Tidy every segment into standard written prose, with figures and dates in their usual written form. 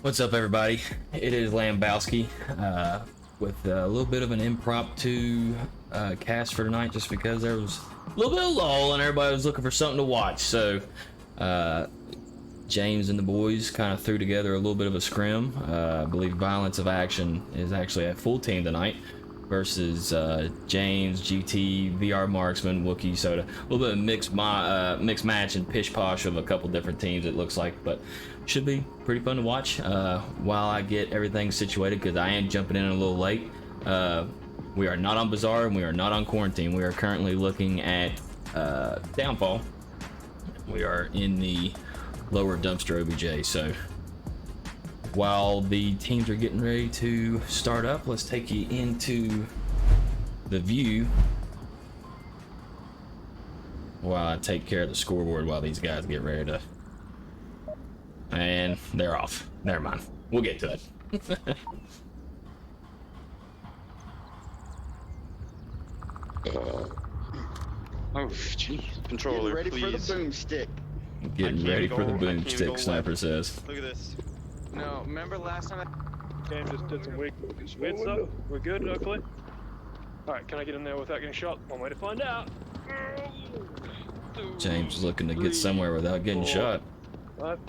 What's up, everybody? It is Lambowski with a little bit of an impromptu cast for tonight, just because there was a little bit of lull and everybody was looking for something to watch. So James and the boys kind of threw together a little bit of a scrim. I believe Violence of Action is actually a full team tonight versus James, GT, VR Marksman, Wookie, Soda. A little bit of mixed match and pish posh of a couple different teams, it looks like, but should be pretty fun to watch while I get everything situated, because I am jumping in a little late. We are not on Bazaar and we are not on quarantine. We are currently looking at Downfall. We are in the lower dumpster OBJ. So while the teams are getting ready to start up, let's take you into the view while I take care of the scoreboard while these guys get ready to. And they're off. Never mind. We'll get to it. Oh, gee. Controller, ready please. for the boomstick. Getting ready for the boomstick, Sniper says. Look at this. No, remember last time Game just did some weird stuff. We're good, hopefully. Alright, can I get in there without getting shot? One way to find out. James is looking to get somewhere without getting shot. Five.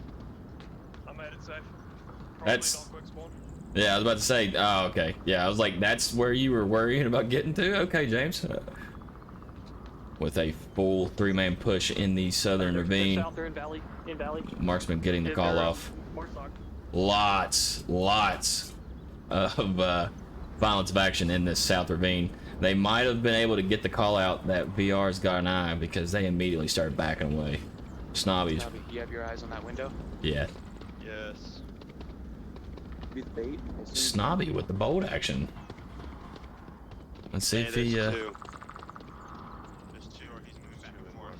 I made it safe. That's- Probably not quick spawn. Yeah, I was about to say, oh, okay. Yeah, I was like, that's where you were worrying about getting to? Okay, James. With a full three-man push in the southern ravine. South, they're in valley. Marksman getting the call off. Lots of violence of action in this south ravine. They might have been able to get the call out that VR's got an eye, because they immediately started backing away. Snobbies. do you have your eyes on that window? Yeah. Yes. Be the bait. Snobby with the bolt action. Let's see if he There's two. There's two, or he's moving back and forth.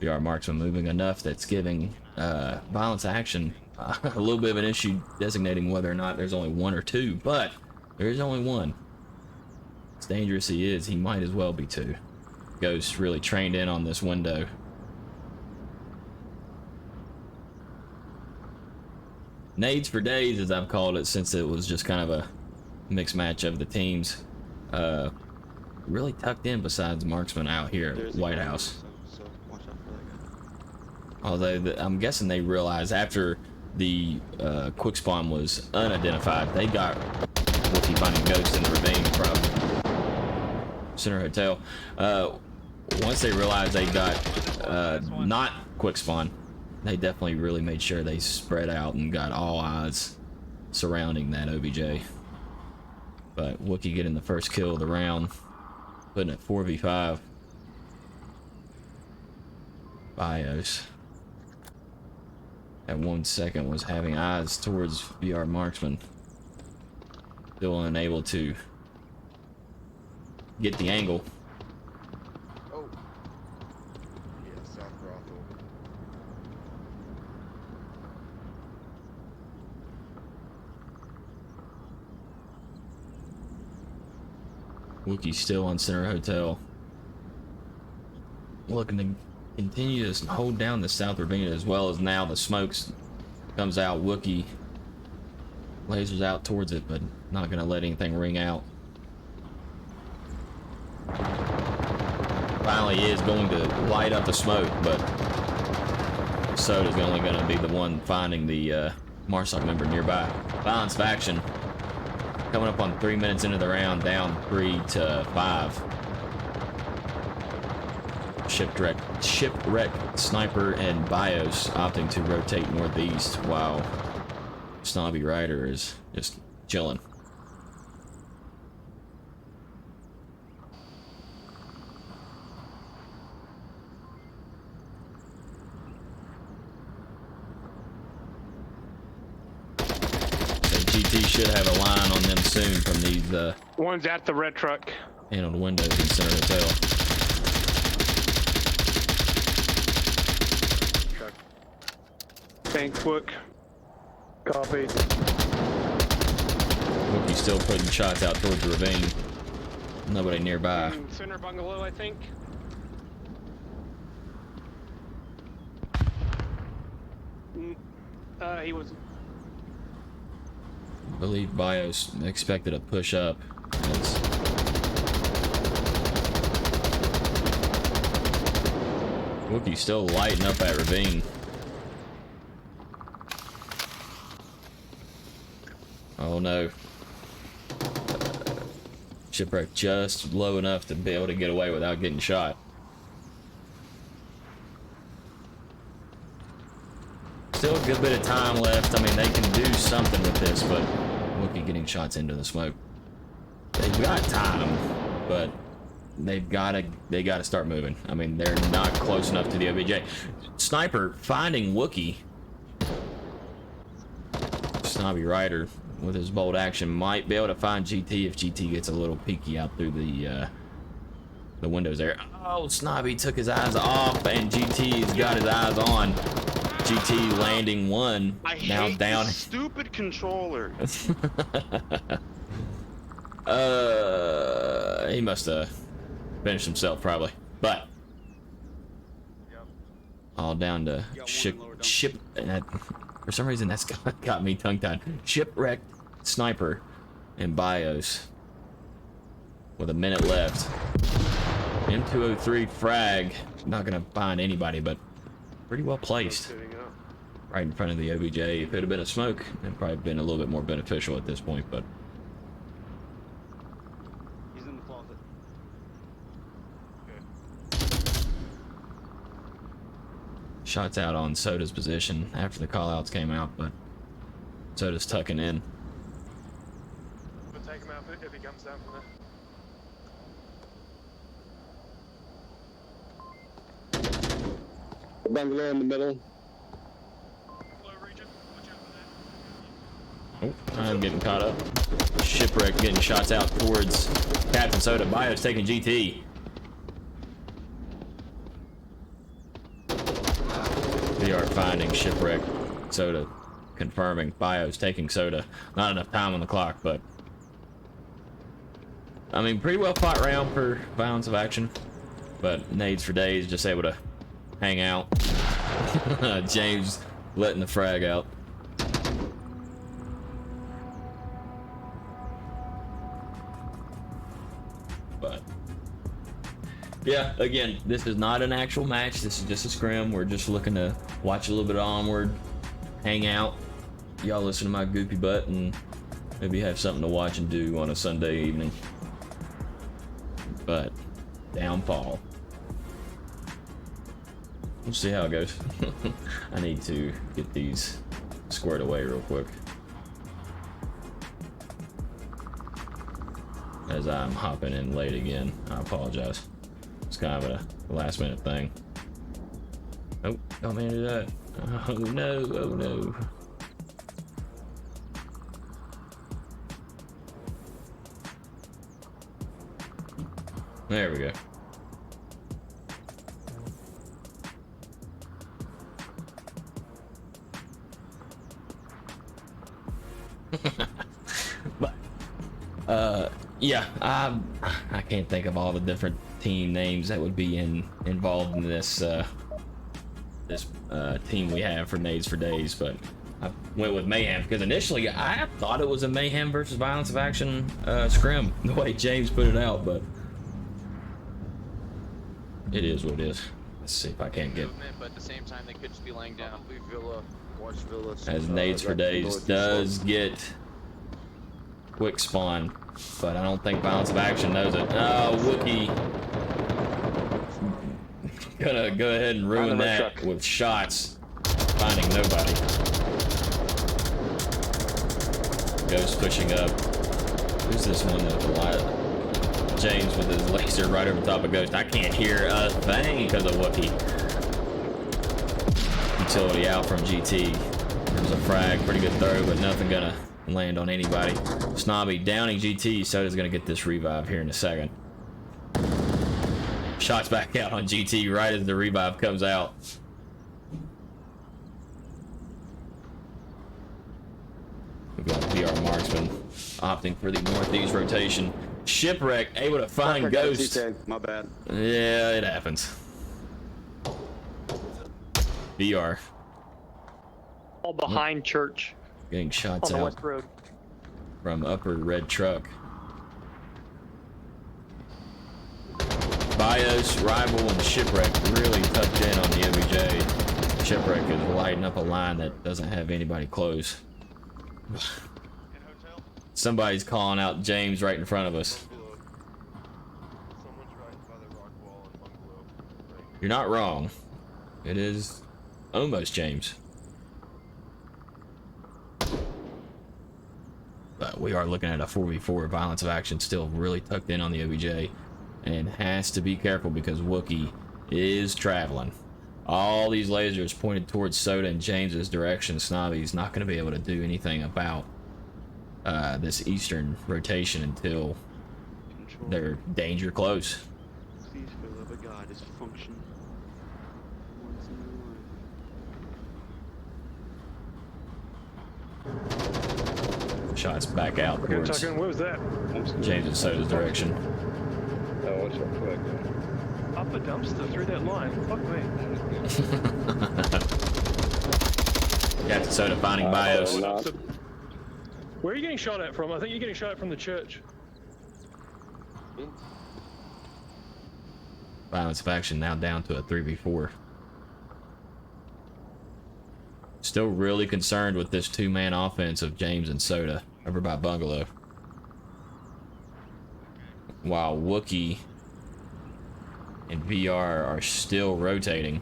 VR Marksman moving enough that's giving violence action a little bit of an issue designating whether or not there's only one or two, but there is only one. As dangerous he is, he might as well be two. Ghost really trained in on this window. Nades for days, as I've called it, since it was just kind of a mixed match of the teams. Really tucked in besides Marksman out here at White House. So watch out for that guy. Although I'm guessing they realized after the quick spawn was unidentified, they got Wookie finding ghosts in the ravine from Center Hotel. Once they realized they got not quick spawn, they definitely really made sure they spread out and got all eyes surrounding that OBJ. But Wookie getting the first kill of the round, putting it 4v5. Bios at 1 second was having eyes towards VR Marksman, still unable to get the angle. Oh. Yeah, South Brothel. Wookie still on Center Hotel, looking to continue to hold down the South Ravine, as well as now the smokes comes out. Wookie lasers out towards it, but not going to let anything ring out. Finally is going to light up the smoke, but Soda's only going to be the one finding the Marsoc member nearby. Violence of action coming up on 3 minutes into the round, down 3-5. Shipwreck, Sniper, and Bios opting to rotate northeast, while Snobby Rider is just chilling. GT should have a line on them soon from these One's at the red truck. paneled windows in Center Hotel. Tank work. Copy. Wookie still putting shots out towards the ravine. Nobody nearby. Center bungalow, I think. He was. I believe Bios expected a push up. That's... Wookie's still lighting up that ravine. Oh no. Shipwreck just low enough to be able to get away without getting shot. Still a good bit of time left. I mean, they can do something with this, but Wookie getting shots into the smoke. They've got time, but they gotta start moving. I mean, they're not close enough to the OBJ. Sniper finding Wookie. Snobby Rider with his bold action might be able to find GT if GT gets a little peeky out through the windows there. Oh, Snobby took his eyes off, and GT's got his eyes on. GT landing one. I now hate down. this stupid controller. He must have finished himself probably, but all down to ship. And that, for some reason, that's got me tongue-tied. Shipwrecked Sniper and Bios with a minute left. M203 frag. Not gonna find anybody, but pretty well placed. Right in front of the OBJ. If it had been a smoke, it'd probably been a little bit more beneficial at this point, but. He's in the closet. Shots out on Soda's position after the callouts came out, but Soda's tucking in. We'll take him out if he comes down from there. Bungalow in the middle. Oh, I'm getting caught up. Shipwreck getting shots out towards Captain Soda. Bios taking GT. VR finding Shipwreck. Soda confirming. Bios taking Soda. Not enough time on the clock, but I mean, pretty well fought round for violence of action. But nades for days, just able to hang out. James letting the frag out. But yeah, again, this is not an actual match. This is just a scrim. We're just looking to watch a little bit of Onward, hang out. Y'all listen to my goopy butt and maybe have something to watch and do on a Sunday evening. But downfall. We'll see how it goes. I need to get these squared away real quick. As I'm hopping in late again, I apologize. It's kind of a last minute thing. Oh, don't mean to do that. Oh no, oh no. There we go. But yeah, I can't think of all the different team names that would be involved in this team we have for Nades for Days, but I went with Mayhem because initially I thought it was a Mayhem versus Violence of Action scrim, the way James put it out, but it is what it is. Let's see if I can't get. But at the same time, they could just be laying down. Villa, watch Villa. As Nades for Days does get quick spawn, but I don't think Violence of Action knows it. Oh, Wookie gonna go ahead and ruin that with shots, finding nobody. Ghost pushing up. Who's this one with a lot? James with his laser right over top of Ghost. I can't hear a thing because of Wookie. Utility out from GT. There's a frag, pretty good throw, but nothing gonna land on anybody. Snobby downing GT. Soda's gonna get this revive here in a second. Shots back out on GT right as the revive comes out. We've got VR Marksman opting for the northeast rotation. Shipwreck able to find Ghost. My bad. Yeah, it happens. VR. All behind church Getting shots on the out west road. from upper red truck. Bios, Rival, and Shipwreck really tucked in on the OBJ. Shipwreck is lighting up a line that doesn't have anybody close. In hotel? Somebody's calling out James right in front of us. Bungalow. Someone's right by the rock wall in bungalow. Right. You're not wrong. It is almost James. But we are looking at a 4v4. Violence of action still really tucked in on the OBJ. And has to be careful because Wookie is traveling. All these lasers pointed towards Soda and James's direction. Snobby's not going to be able to do anything about this eastern rotation until Control. they're danger close. Please, for the love of God, just function. Once in your life. Shots back out Okay, towards tuck in. Where was that? James and Soda's direction. Oh, what's up, flag? Up a dumpster through that line. Fuck me. Captain Soda finding Bios. Not. Dumpster. Where are you getting shot at from? I think you're getting shot at from the church. Violence of action now down to a 3v4. Still really concerned with this two-man offense of James and Soda over by Bungalow. While Wookie and VR are still rotating.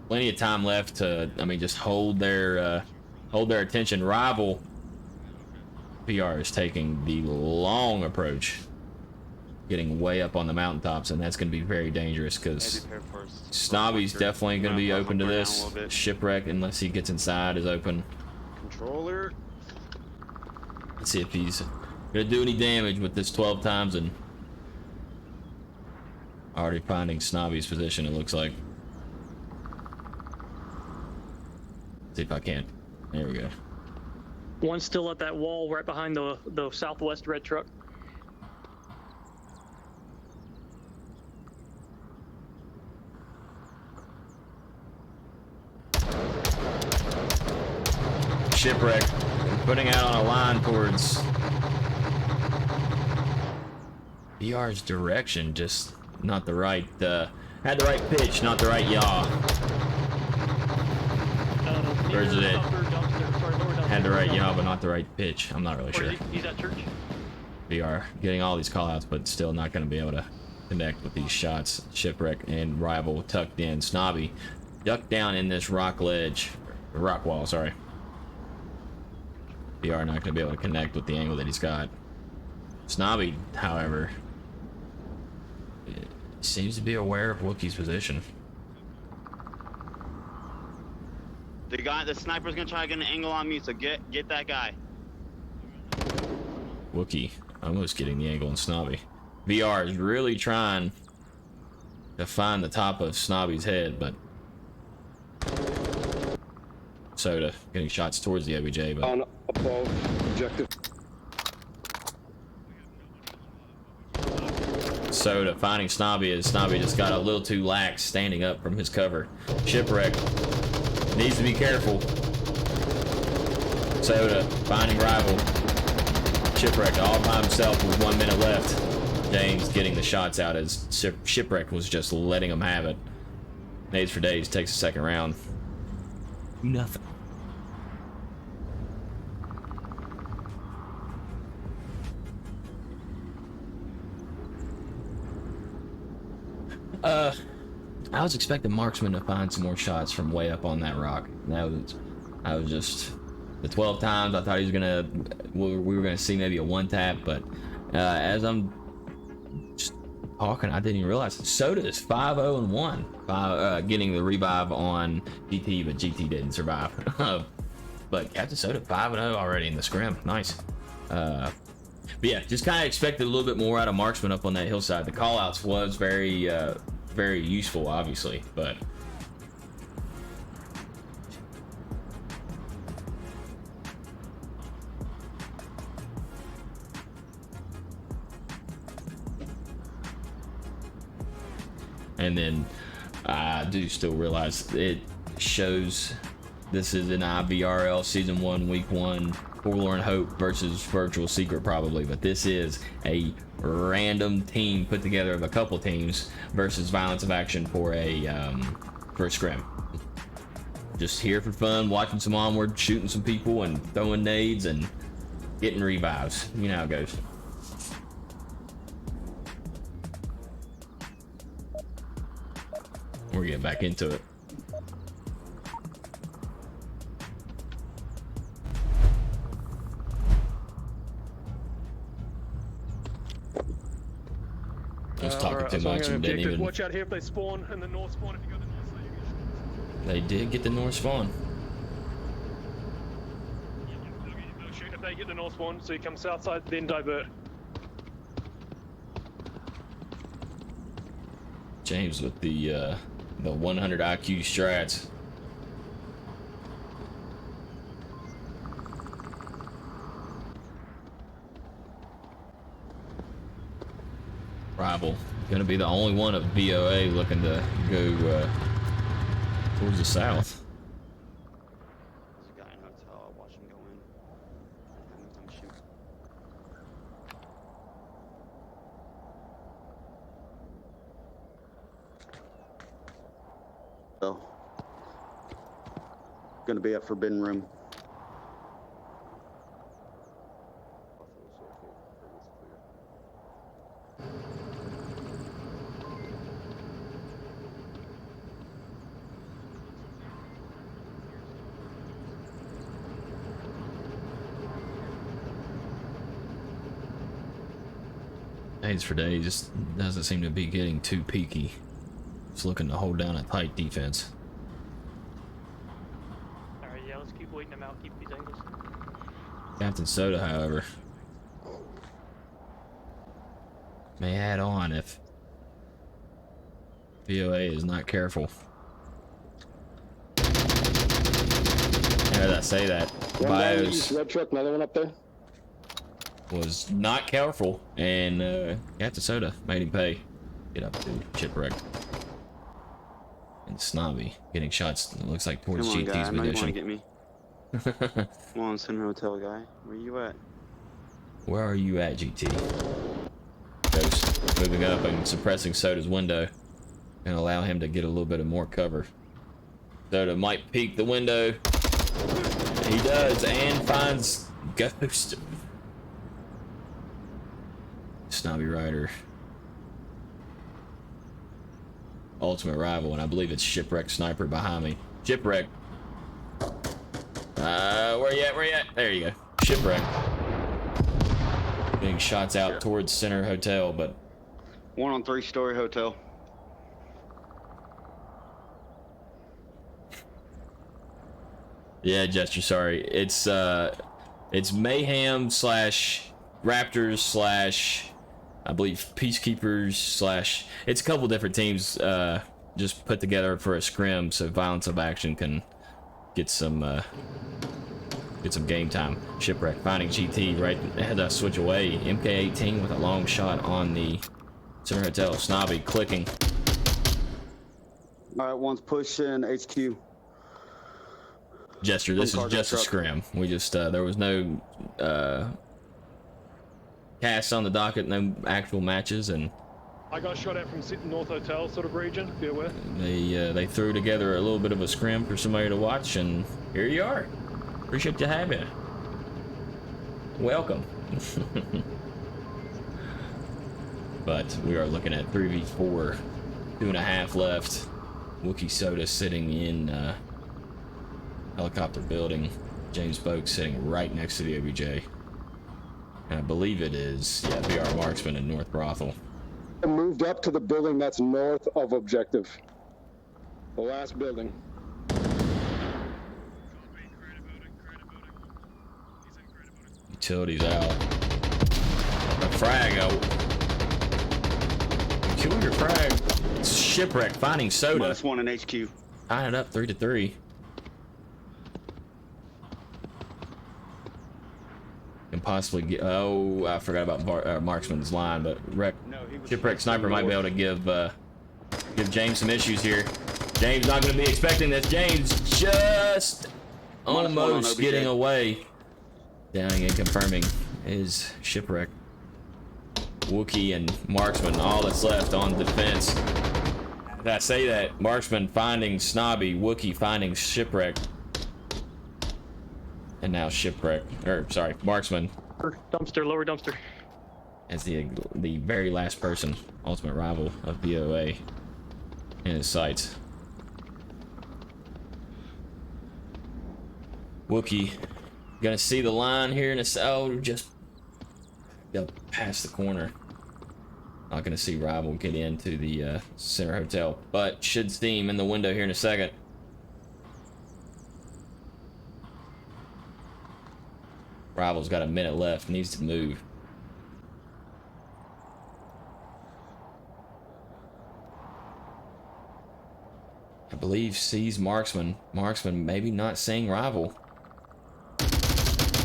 Plenty of time left to, I mean, just hold their attention. Rival VR is taking the long approach, getting way up on the mountaintops, and that's going to be very dangerous because Heavy pair first. Snobby's definitely going to be open to this. Down a little bit. Shipwreck, unless he gets inside, is open. Controller. Let's see if he's going to do any damage with this 12 times. And already finding Snobby's position, it looks like. See if I can. There we go. One's still at that wall right behind the southwest red truck. Shipwreck putting out on a line towards VR's direction, just not the right, had the right pitch, not the right yaw. Where's it at? Had the right yaw, but not the right pitch. I'm not really sure. He's at church. VR getting all these callouts, but still not going to be able to connect with these shots. Shipwreck and Rival tucked in. Snobby ducked down in this rock ledge, rock wall, sorry. VR not going to be able to connect with the angle that he's got. Snobby, however, seems to be aware of Wookie's position. The sniper's gonna try to get an angle on me, so get that guy. Wookie almost getting the angle on Snobby. VR is really trying to find the top of Snobby's head, but Soda getting shots towards the OBJ, but On above objective. Soda finding Snobby as Snobby just got a little too lax standing up from his cover. Shipwreck needs to be careful. Soda finding Rival. Shipwreck all by himself with 1 minute left. James getting the shots out as Shipwreck was just letting him have it. Nades for Days takes the second round. Nothing. I was expecting Marksman to find some more shots from way up on that rock. I was just the 12 times I thought he was gonna, we were gonna see maybe a one tap, but as I'm just talking, I didn't even realize Soda is 5-0-1, getting the revive on GT, but GT didn't survive. But Captain Soda 5-0 already in the scrim, nice. But yeah, just kind of expected a little bit more out of Marksman up on that hillside. The callouts was very useful, obviously, but and then I do still realize it shows This is an IVRL Season 1, Week 1, Forlorn Hope versus Virtual Secret probably, but this is a random team put together of a couple teams versus Violence of Action for a scrim. Just here for fun, watching some Onward, shooting some people and throwing nades and getting revives. You know how it goes. We're getting back into it. Just talking Alright, too so I'm much gonna and didn't objective. even. Watch out here if they spawn in the north spawn. If you go to the north side, you get shot. They did get the north spawn. They'll shoot if they get the north spawn, so you come south side, then divert. James with the 100 IQ strats. Rival gonna be the only one of VOA looking to go towards the south. There's a guy in a hotel. I'll watch him go in. I'm shoot. So, gonna be at Forbidden Room. Days for days just doesn't seem to be getting too peaky. Just looking to hold down a tight defense. Alright, yeah, let's keep waiting them out, keep these angles. Captain Soda, however, may add on if VOA is not careful. How did I say that? One down Bios east, red truck, another one up there. was not careful, and Captain Soda made him pay. Get up to shipwreck. And Snobby getting shots, it looks like, towards Come on, guy. GT's I know you want to munition. get me. Come on, Center Hotel guy. Where you at? Where are you at, GT? Ghost moving up and suppressing Soda's window. Gonna allow him to get a little bit of more cover. Soda might peek the window. He does, and finds Ghost. Snobby Rider. Ultimate rival, and I believe it's Shipwreck Sniper behind me. Shipwreck. Where you at? Where you at? There you go. Shipwreck. Getting shots out towards Center Hotel, but One on 3-story hotel. yeah, Jester, sorry. It's Mayhem slash Raptors slash I believe Peacekeepers slash it's a couple different teams just put together for a scrim so Violence of Action can get some game time. Shipwreck finding GT right as I switch away. MK18 with a long shot on the Center Hotel. Snobby clicking. All right, one's pushing HQ. Jester, this is Cargo just a truck. scrim. We just there was no casts on the docket, no actual matches, and I got shot at from North Hotel sort of region, be aware. they threw together a little bit of a scrim for somebody to watch, and here you are. Appreciate you having me. Welcome. But we are looking at 3v4, 2.5 left. Wookie Soda sitting in helicopter building. James Boak sitting right next to the OBJ. And I believe it is, yeah, VR Marksman in North Brothel. I moved up to the building that's north of objective. The last building. Utilities out. A frag out. Kill your frag. Shipwreck finding Soda. Minus one in HQ. Tying it up 3-3. Can possibly get. Oh, I forgot about Marksman's line, but Shipwreck Sniper might be able to give James some issues here. James not going to be expecting this. James just Minus one on almost OBJ. getting away. Downing and confirming his shipwreck. Wookie and Marksman, all that's left on defense. I say that, Marksman finding Snobby, Wookie finding Shipwreck. And now Shipwreck, or sorry, Marksman Dumpster, lower dumpster. as the very last person, ultimate rival of BOA in his sights. Wookie gonna see the line here in a oh, just past the corner. Not gonna see rival get into the center hotel, but should see him in the window here in a second. Rival's got a minute left, needs to move. I believe sees Marksman. Marksman maybe not seeing Rival.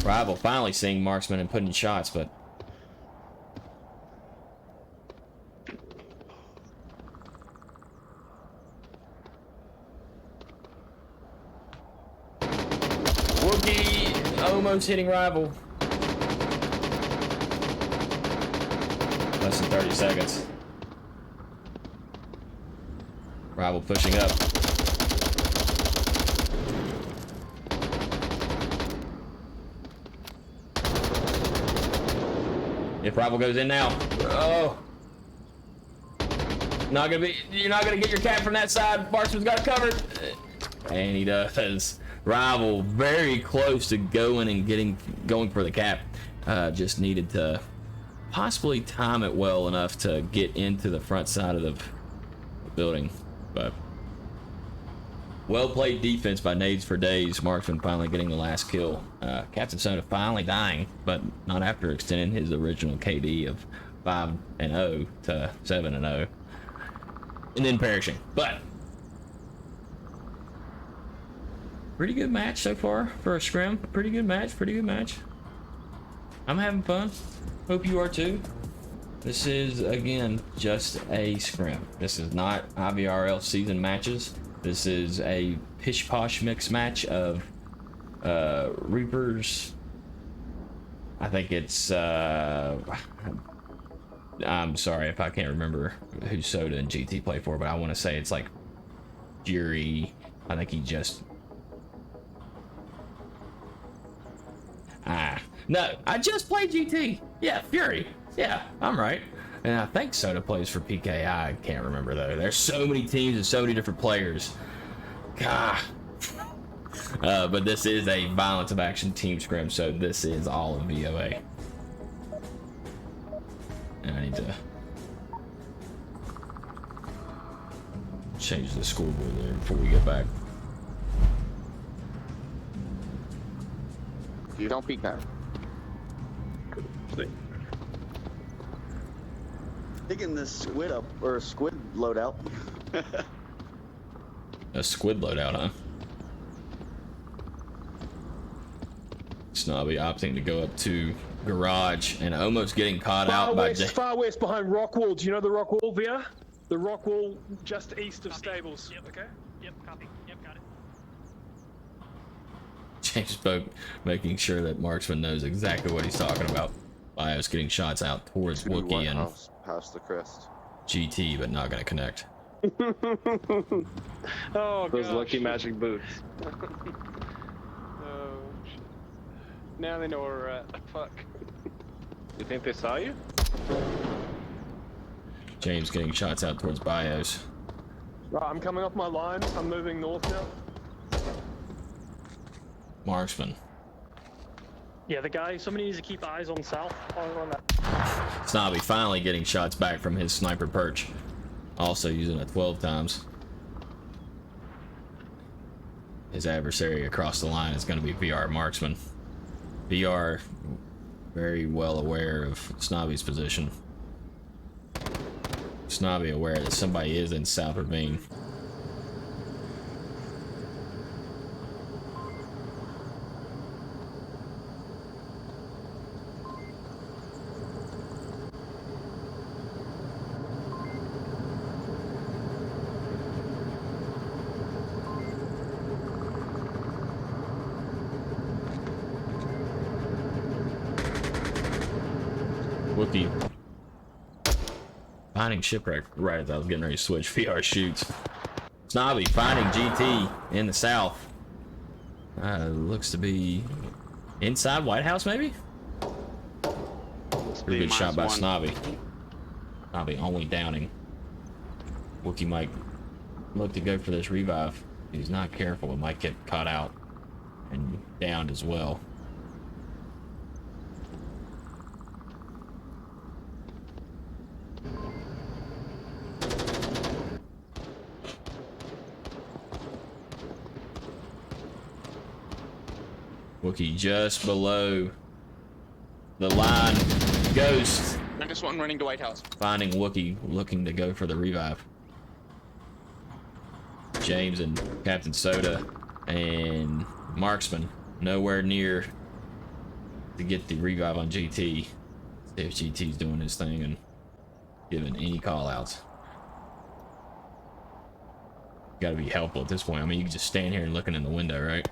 Rival finally seeing Marksman and putting shots, but Wookie almost hitting Rival. Less than 30 seconds. Rival pushing up. If Rival goes in now, oh, not gonna be. You're not gonna get your cap from that side. Marksman's got it covered, and he does. Rival very close to going and going for the cap. Just needed to possibly time it well enough to get into the front side of the building, but well played defense by Nades for Days. Marksman finally getting the last kill. Captain Soda finally dying, but not after extending his original KD of 5-0 to 7-0, and then perishing. But pretty good match so far for a scrim. Pretty good match. Pretty good match. I'm having fun. Hope you are too. This is, again, just a scrim. This is not IVRL season matches. This is a pish-posh mix match of Reapers. I think it's, I'm sorry if I can't remember who Soda and GT play for, but I want to say it's like Fury. I think he just... no, I just played GT. Yeah, Fury. Yeah, I'm right. And I think Soda plays for PK. I can't remember though. There's so many teams and so many different players. God. But this is a Violence of Action team scrim, so this is all of VOA. And I need to change the scoreboard there before we get back. You don't peek that. Digging this squid up, or squid loadout. A squid loadout, huh? Snobby opting to go up to garage and almost getting caught out by Jay. Far west behind Rockwall. Do you know the Rockwall, VR? The Rockwall just east of stables. Yep. Okay. Yep, copy. Yep, got it. James spoke, making sure that Marksman knows exactly what he's talking about. Bios getting shots out towards Wookie and Past the crest. GT, but not gonna connect. Oh, Those gosh. lucky magic boots. Oh, shit. Now they know where we're at. Fuck. You think they saw you? James getting shots out towards Bios. Right, I'm coming off my line. I'm moving north now. Marksman. Yeah, the guy, somebody needs to keep eyes on south. On that. Snobby finally getting shots back from his sniper perch. Also using it 12 times. His adversary across the line is going to be VR Marksman. VR very well aware of Snobby's position. Snobby aware that somebody is in South Ravine. Wookie finding shipwreck right as I was getting ready to switch. VR shoots. Snobby finding GT in the south. Looks to be inside White House, maybe? Pretty good shot by Snobby. Snobby only downing. Wookie might look to go for this revive. If he's not careful, it might get caught out and downed as well. Wookie just below the line. Ghost. Minus one running to White House. Finding Wookie looking to go for the revive. James and Captain Soda and Marksman nowhere near to get the revive on GT. See if GT's doing his thing and giving any call outs. Gotta be helpful at this point. I mean, you can just stand here and looking in the window, right?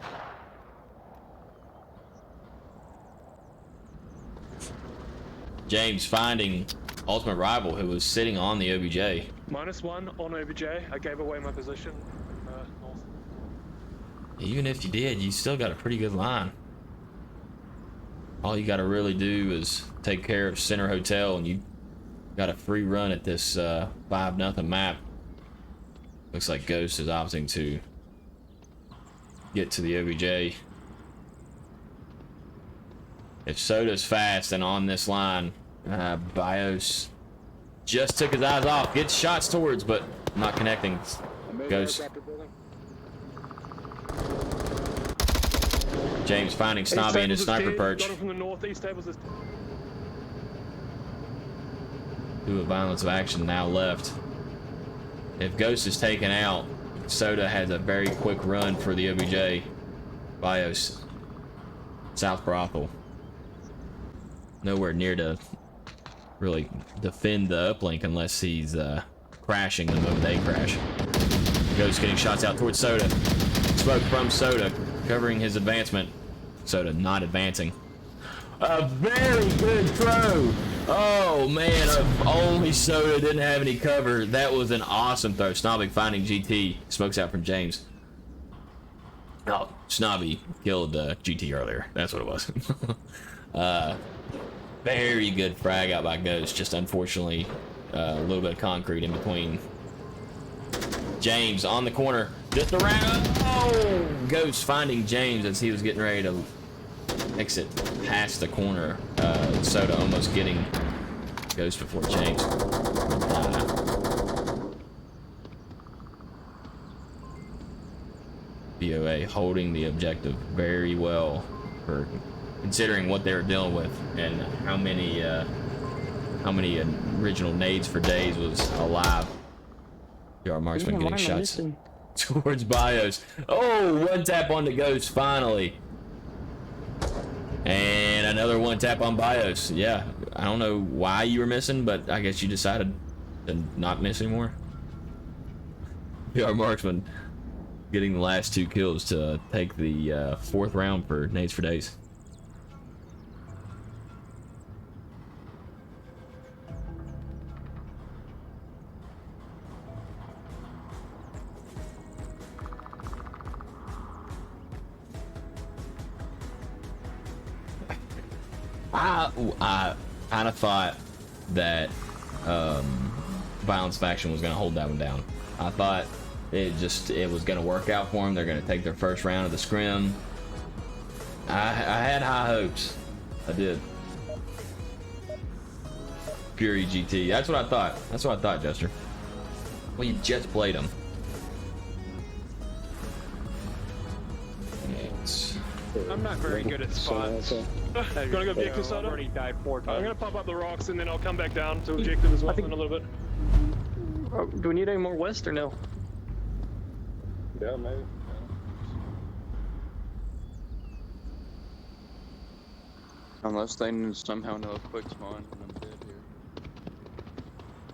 James finding Ultimate Rival, who was sitting on the OBJ. -1 on OBJ. I gave away my position. North. Even if you did, you still got a pretty good line. All you got to really do is take care of Center Hotel, and you got a free run at this 5-0 map. Looks like Ghost is opting to get to the OBJ. If Soda's fast and on this line, Bios just took his eyes off. Gets shots towards, but not connecting. Ghost. James finding Snobby in his sniper perch. Got him from the northeast tables. Do a violence of action now left. If Ghost is taken out, Soda has a very quick run for the OBJ. Bios. South Brothel. Nowhere near to really defend the uplink unless he's crashing the moment they crash. Ghost getting shots out towards Soda. Smoke from Soda covering his advancement. Soda not advancing. A very good throw. Oh man, if only Soda didn't have any cover. That was an awesome throw. Snobby finding GT. Smokes out from James. Oh, Snobby killed GT earlier. That's what it was. Very good frag out by Ghost. Just unfortunately, a little bit of concrete in between. James on the corner. Just around. Oh! Ghost finding James as he was getting ready to exit past the corner. Soda almost getting Ghost before James. BOA holding the objective very well for considering what they were dealing with and how many original nades for days was alive. PR Marksman getting shots towards Bios. Oh, one tap on the Ghost finally. And another one tap on Bios. Yeah, I don't know why you were missing, but I guess you decided to not miss anymore. PR Marksman getting the last 2 kills to take the 4th round for Nades for Days. I kind of thought that Violence Faction was going to hold that one down. I thought it was going to work out for them. They're going to take their first round of the scrim. I had high hopes. I did. Fury GT. That's what I thought. That's what I thought, Jester. Well, you just played them. I'm not very good at spots. Gonna go objective, Soda? I've already died 4 times. I'm gonna pop up the rocks and then I'll come back down to objective as well in a little bit. Do we need any more west or no? Yeah, maybe. Unless they somehow know a quick spawn, I'm dead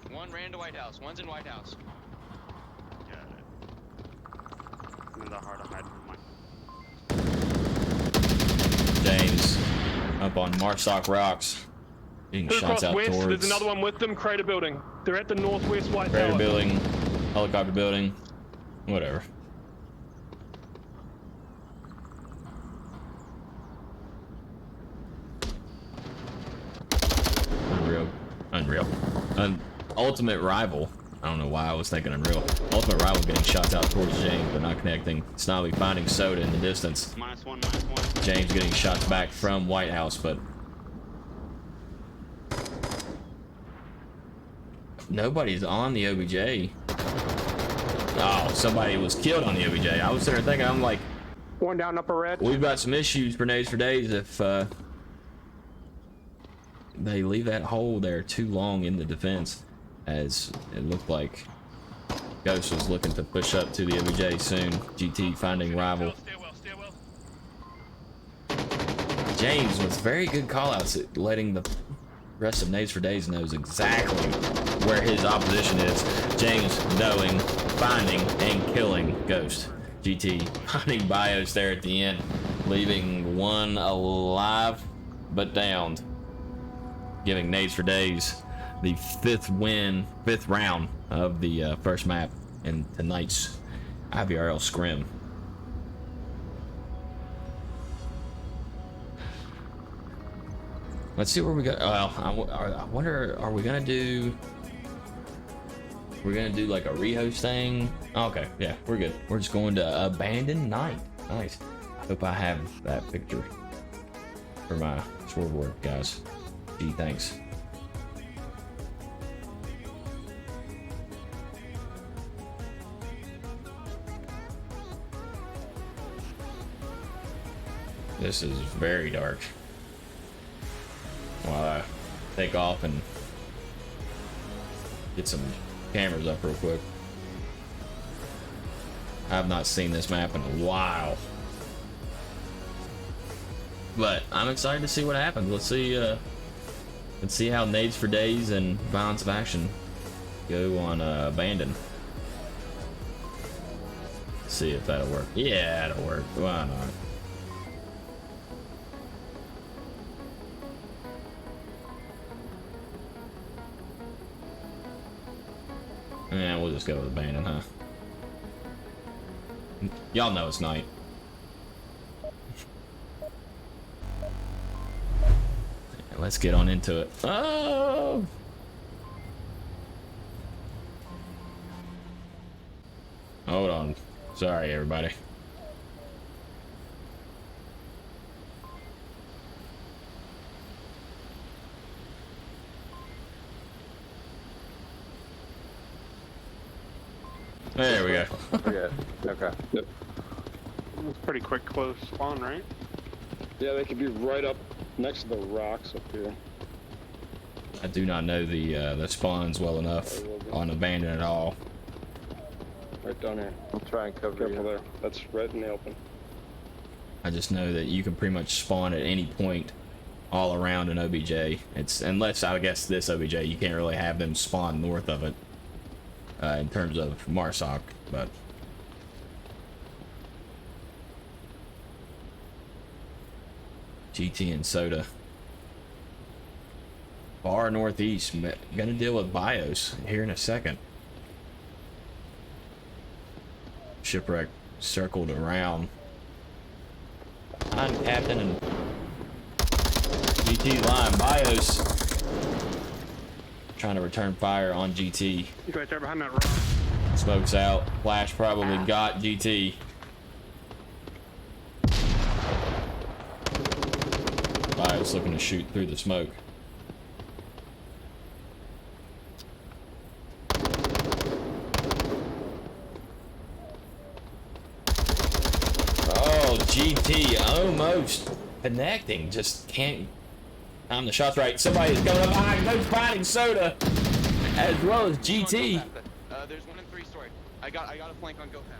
here. One ran to White House. One's in White House. Got it. I'm in the heart of hide from my. James up on Marstock Rocks. Getting Two shots across out west, towards there's another one with them, crater building. They're at the northwest white crater tower. building, helicopter building, whatever. Unreal. Ultimate Rival. I don't know why I was thinking Unreal. Ultimate Rival getting shots out towards James, but not connecting. Snobby finding Soda in the distance. -1. James getting shots back from White House, but nobody's on the OBJ. Oh, somebody was killed on the OBJ. I was there thinking, I'm like, One down upper red. we've got some issues, grenades for days, if they leave that hole there too long in the defense, as it looked like Ghost was looking to push up to the OBJ soon. GT finding Rival. Stairwell. James with very good callouts at letting the rest of Nades for Days knows exactly where his opposition is. James knowing, finding, and killing Ghost. GT finding Bios there at the end, leaving one alive but downed. Giving Nades for Days the fifth round of the first map in tonight's IVRL scrim. Let's see where we go. Well, I wonder, are we gonna do? We're gonna do like a rehost thing. Okay, yeah, we're good. We're just going to Abandoned Night. Nice. I hope I have that picture for my scoreboard, guys. Gee, thanks. This is very dark. While I take off and get some cameras up real quick. I've not seen this map in a while, but I'm excited to see what happens. Let's see how Nades for Days and Violence of Action go on Abandon. See if that'll work. Yeah, it'll work. Why not? Yeah, we'll just go with Abandon, huh? Y'all know it's night. Let's get on into it. Oh! Hold on. Sorry, everybody. There we go. Okay. Yep. It's pretty quick close spawn, right? Yeah, they could be right up next to the rocks up here. I do not know the spawns well enough on Abandon at all. Right down here. I'll try and cover you. Careful there. That's right in the open. I just know that you can pretty much spawn at any point all around an OBJ. It's unless I guess this OBJ you can't really have them spawn north of it in terms of Marsoc, but GT and Soda. Far northeast. Gonna deal with Bios here in a second. Shipwreck circled around. I'm Captain and GT line. Bios trying to return fire on GT. He's right there behind that rock. Smokes out. Flash probably got GT. Bios looking to shoot through the smoke. Oh, GT almost connecting. Just can't time the shots right. Somebody's going up behind. No fighting Soda as well as GT. There's one in 3-story. I got a flank on go path.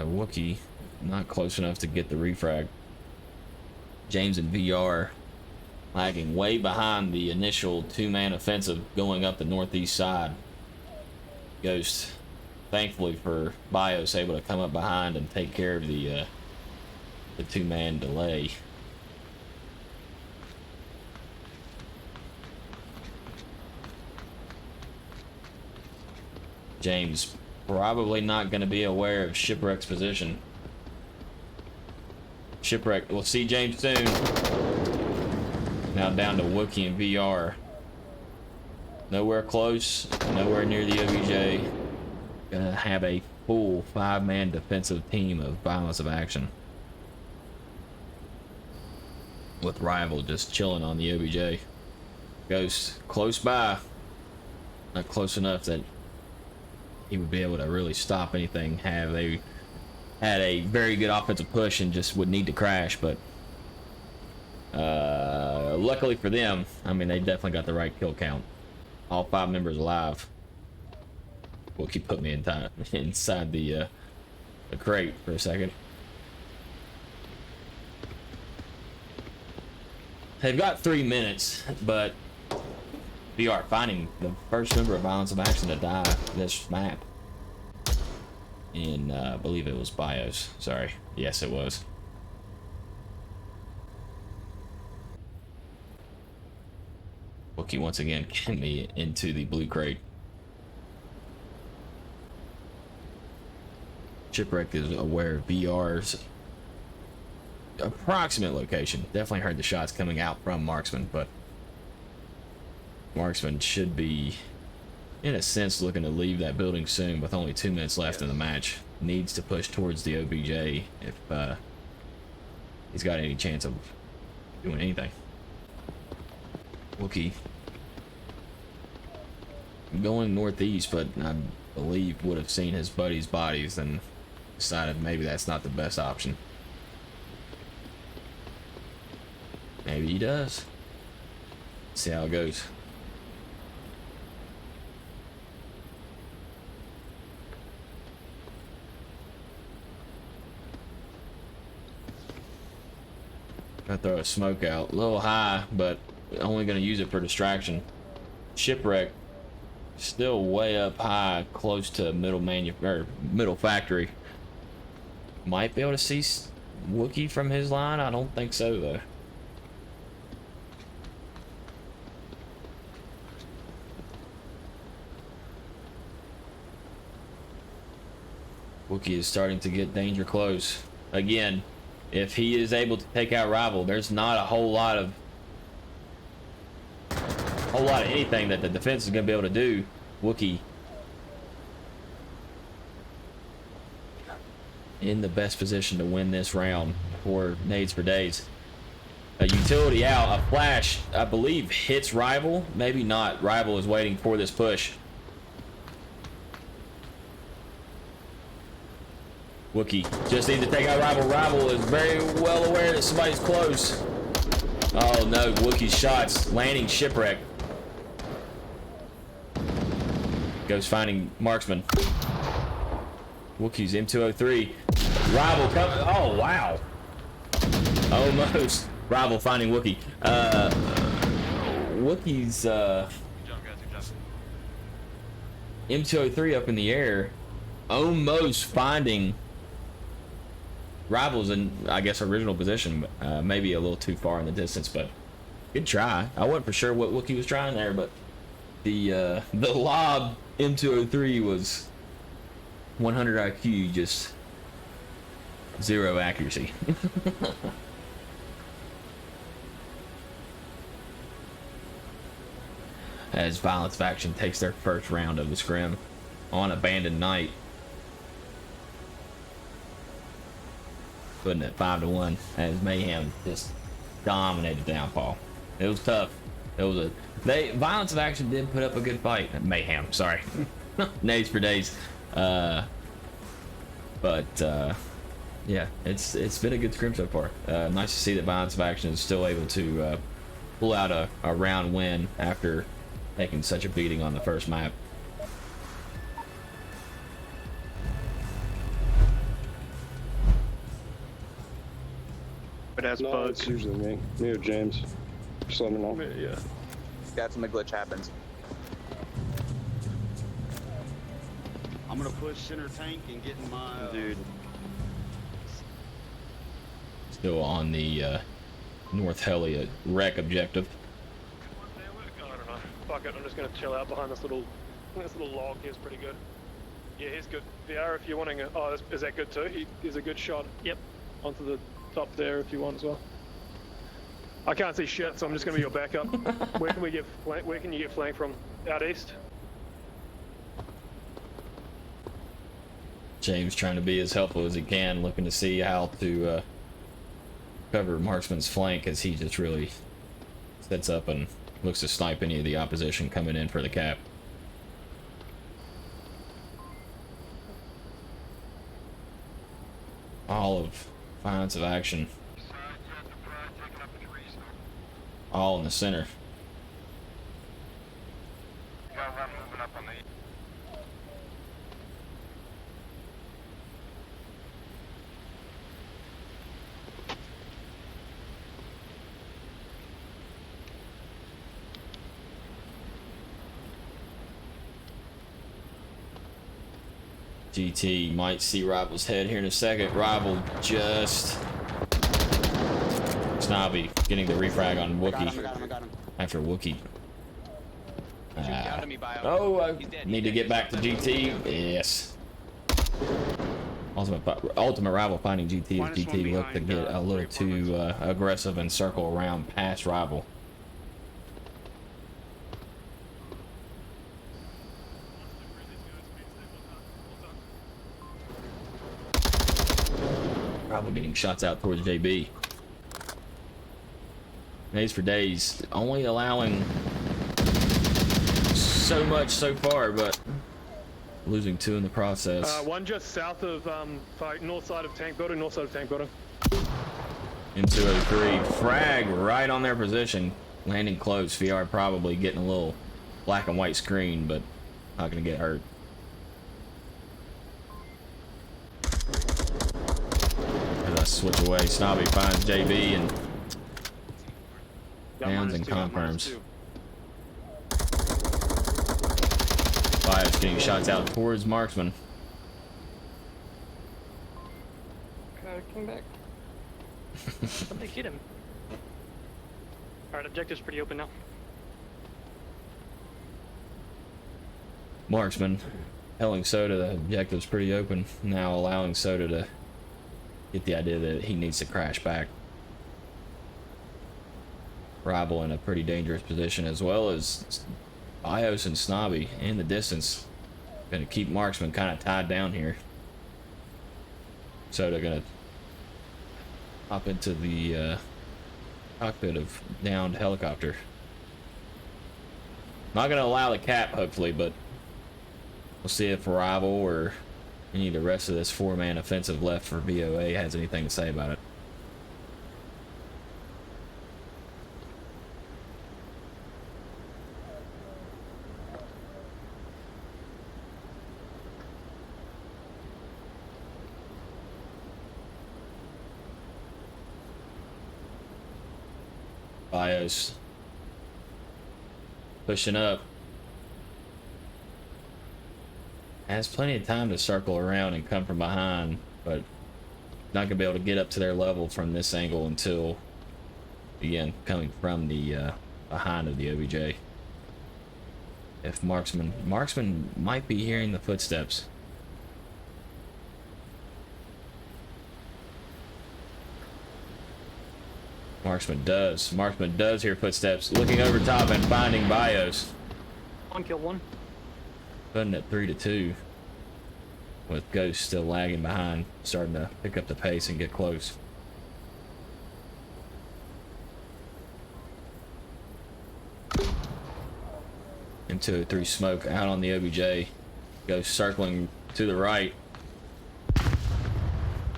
Wookie not close enough to get the refrag. James and VR lagging way behind the initial two-man offensive going up the northeast side. Ghost, thankfully for Bios, able to come up behind and take care of the the two-man delay. James probably not going to be aware of Shipwreck's position. Shipwreck, we'll see James soon. Now down to Wookie and VR. Nowhere close, nowhere near the OBJ. Gonna have a full 5-man defensive team of violence of action. With Rival just chilling on the OBJ. Ghost close by. Not close enough that he would be able to really stop anything. Had a very good offensive push and just would need to crash, but luckily for them, I mean, they definitely got the right kill count. All 5 members alive. Wookie put me inside the crate for a second. They've got 3 minutes, but VR finding the first member of Violence of Action to die this map. In, I believe it was BIOS. Sorry. Yes, it was. Wookie once again getting me into the blue crate. Shipwreck is aware of VR's approximate location. Definitely heard the shots coming out from Marksman, but Marksman should be, in a sense, looking to leave that building soon with only 2 minutes left in the match. Needs to push towards the OBJ if he's got any chance of doing anything. Wookie going northeast, but I believe would have seen his buddy's bodies and decided maybe that's not the best option. Maybe he does. See how it goes. Gonna throw a smoke out. A little high, but only gonna use it for distraction. Shipwreck still way up high, close to middle factory. Might be able to see Wookie from his line. I don't think so though. Wookie is starting to get danger close. Again, if he is able to take out Rival, there's not a whole lot of anything that the defense is going to be able to do. Wookie in the best position to win this round for nades for days. A utility out, a flash, I believe, hits Rival. Maybe not. Rival is waiting for this push. Wookie just need to take out Rival. Rival is very well aware that somebody's close. Oh no, Wookie's shots landing Shipwreck. Goes finding Marksman. Wookie's M203. Rival coming. Oh wow. Almost. Rival finding Wookie. Wookie's M203 up in the air. Almost finding Rival's in, I guess, original position. Maybe a little too far in the distance, but good try. I wasn't for sure what Wookie was trying there, but the lob M203 was 100 IQ, just 0 accuracy. As Violence Faction takes their first round of the scrim on Abandoned Night. Putting it 5-1 as Mayhem just dominated Downfall. It was tough. It was Violence of Action did put up a good fight. Mayhem, sorry. Nades for days. Yeah, it's been a good scrim so far. Nice to see that Violence of Action is still able to pull out a round win after taking such a beating on the first map. But as No, bugs. it's usually me or James. Just let me know. Yeah. That's when the glitch happens. I'm gonna push center tank and get in my. Dude. Still on the North Heliot wreck objective. I don't know. Fuck it, I'm just gonna chill out behind this little log. Here's pretty good. Yeah, he's good. VR, if you're wanting a... Oh, is that good too? He is a good shot. Yep. Onto the top there if you want as well. I can't see shit, so I'm just gonna be your backup. Where can you get flank from? Out east? James trying to be as helpful as he can, looking to see how to cover Marksman's flank as he just really sets up and looks to snipe any of the opposition coming in for the cap. All of violence of action. All in the center. GT might see Rival's head here in a second. Rival just... Snobby getting the refrag on Wookie. I got him. After Wookie. Shoot down to me, Bio. Oh, I He's dead, need to he's get dead. back to GT. Yes. Ultimate Rival finding GT as Minus one GT looked to behind, get a little 3 too apartments. aggressive and circle around past Rival. Rival getting shots out towards JB. Days for days, only allowing so much so far, but losing 2 in the process. One just south of, north side of tank building, north side of tank building. M203 frag right on their position, landing close. VR probably getting a little black and white screen, but not gonna get hurt. As I switch away, Snobby finds JB and Got downs minus and two, got minus confirms. 2. Bias getting shots out towards Marksman. Gotta come back. Somebody get him. Alright, objective's pretty open now. Marksman telling Soda the objective's pretty open, now allowing Soda to get the idea that he needs to crash back. Rival in a pretty dangerous position, as well as Bios and Snobby in the distance. Gonna keep Marksman kind of tied down here. Soda gonna hop into the cockpit of downed helicopter. Not gonna allow the cap, hopefully, but we'll see if Rival or any of the rest of this 4-man offensive left for VOA has anything to say about it. Bios pushing up. Has plenty of time to circle around and come from behind, but not gonna be able to get up to their level from this angle until, again, coming from the behind of the OBJ. If Marksman might be hearing the footsteps. Marksman does hear footsteps, looking over top and finding Bios. One kill one. Putting it 3-2, with Ghost still lagging behind, starting to pick up the pace and get close. M203 smoke out on the OBJ. Ghost circling to the right.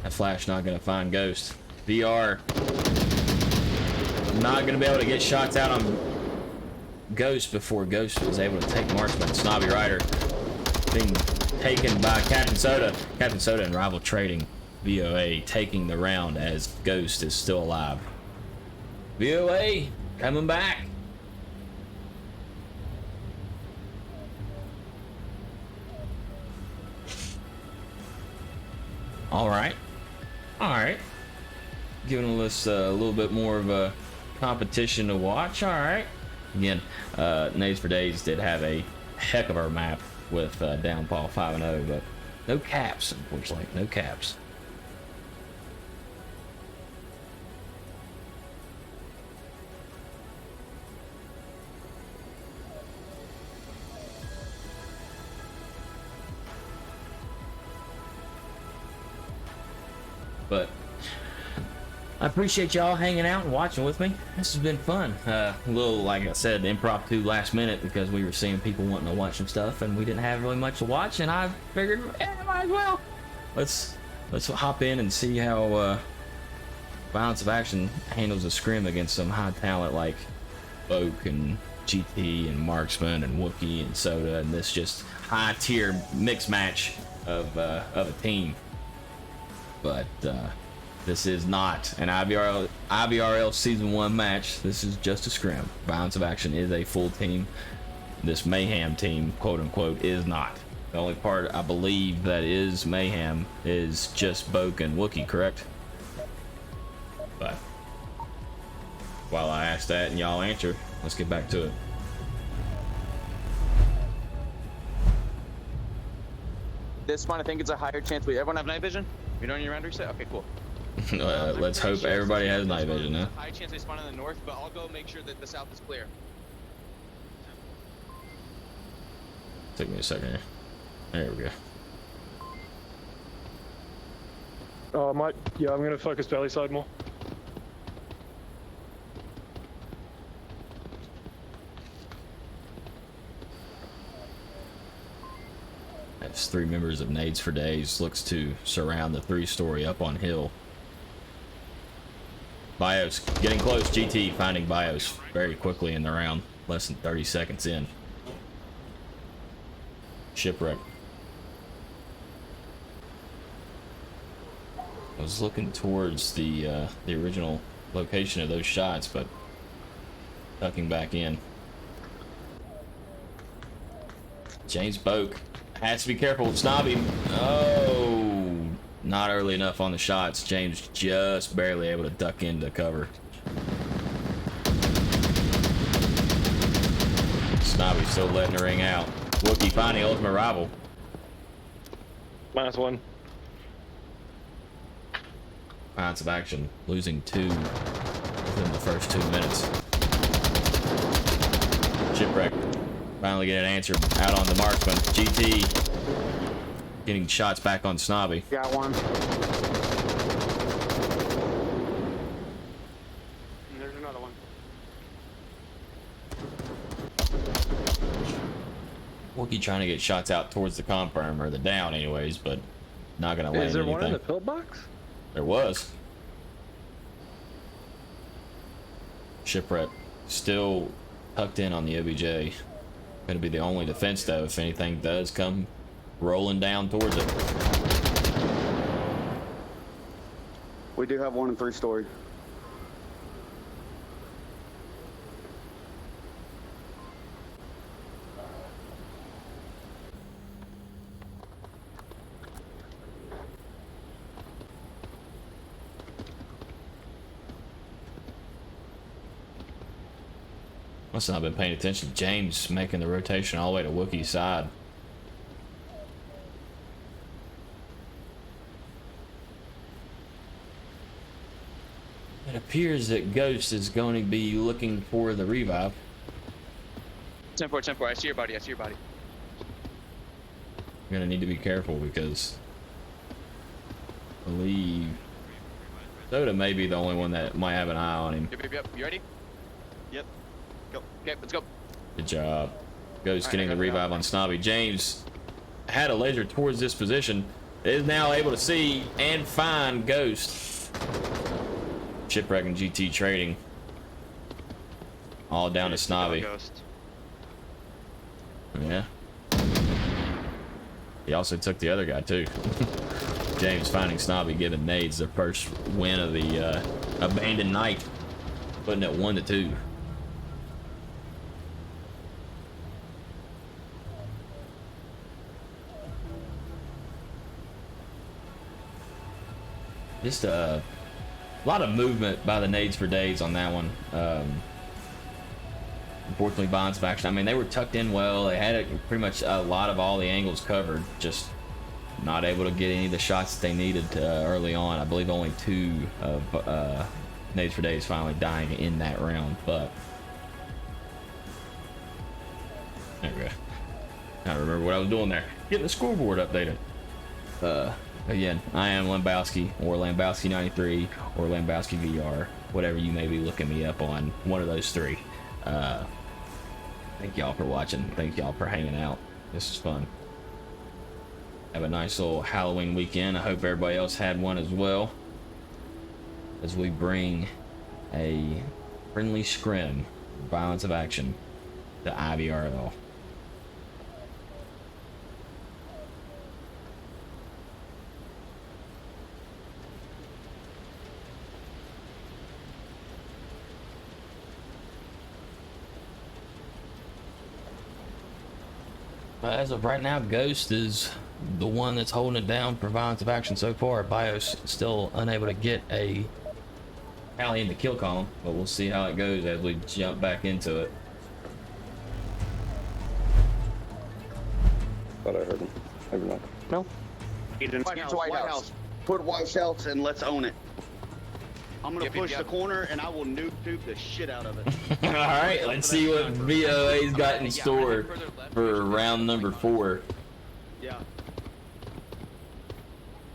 That flash not gonna find Ghost. VR not gonna be able to get shots out on Ghost before Ghost was able to take Marksman. Snobby Rider being taken by Captain Soda. Captain Soda and Rival trading. VOA taking the round as Ghost is still alive. VOA coming back. All right. giving us a little bit more of a competition to watch. All right. Again, Nades for Days did have a heck of a map with Downfall 5-0, but no caps, unfortunately. No caps. But I appreciate y'all hanging out and watching with me. This has been fun. A little, like I said, impromptu last minute because we were seeing people wanting to watch some stuff and we didn't have really much to watch, and I figured, might as well. Let's hop in and see how Violence of Action handles a scrim against some high talent like Oak and GT and Marksman and Wookie and Soda, and this just high tier mixed match of a team. But this is not an IVRL Season 1 match. This is just a scrim. Violence of Action is a full team. This Mayhem team, quote unquote, is not. The only part I believe that is Mayhem is just Boke and Wookie, correct? But while I ask that and y'all answer, let's get back to it. This one, I think it's a higher chance. Everyone have night vision? We don't need your render set? Okay, cool. Let's hope everybody has night vision, huh? High chance they spawn in the north, but I'll go make sure that the south is clear. Take me a second here. There we go. Oh, yeah, I'm gonna focus belly side more. That's 3 members of Nades for Days. Looks to surround the 3-story up on hill. Bios getting close. GT finding Bios very quickly in the round. Less than 30 seconds in. Shipwreck. I was looking towards the original location of those shots, but tucking back in. James Boke has to be careful with Snobby. Oh, not early enough on the shots. James just barely able to duck into cover. Snobby still letting the ring out. Wookie finding ultimate rival. -1. Violence of Action losing 2 within the first 2 minutes. Shipwreck finally get an answer out on the Marksman. GT getting shots back on Snobby. Got one. And there's another one. Wookie trying to get shots out towards the confirm, or the down anyways, but not gonna land Is there anything. one in the pillbox? There was. Shipwreck still tucked in on the OBJ. Gonna be the only defense though if anything does come rolling down towards it. We do have one in 3-story. Must not have been paying attention. James making the rotation all the way to Wookie's side. It appears that Ghost is going to be looking for the revive. 10-4, I see your body, You're gonna need to be careful because I believe Soda may be the only one that might have an eye on him. Yep. You ready? Yep. Go. Okay, let's go. Good job. Ghost All right, getting the I got it. revive on Snobby. James had a laser towards this position. Is now able to see and find Ghost. Shipwreck and GT trading. All down to Snobby. Ghost. Yeah. He also took the other guy too. James finding Snobby, giving Nades their first win of the abandoned night, putting it 1-2. Just A lot of movement by the nades for days on that one. Unfortunately, Bond's faction, I mean, they were tucked in well. They had pretty much a lot of all the angles covered. Just not able to get any of the shots that they needed early on. I believe only 2 of nades for days finally dying in that round. But there we go. I don't remember what I was doing there. Getting the scoreboard updated. Again, I am Lambowski, or Lambowski93, or Lambowski VR, whatever you may be looking me up on, one of those 3. Thank y'all for watching. Thank y'all for hanging out. This is fun. Have a nice little Halloween weekend. I hope everybody else had one as well, as we bring a friendly scrim, violence of action, to IVRL. As of right now, Ghost is the one that's holding it down for violence of action so far. Bios still unable to get a tally in the kill column, but we'll see how it goes as we jump back into it. Thought I heard him. Maybe not. No. White House. Put White House and let's own it. I'm gonna Yep, push yep. the corner and I will nuke the shit out of it. All right, let's see what VOA's got in store for round number 4. Yeah.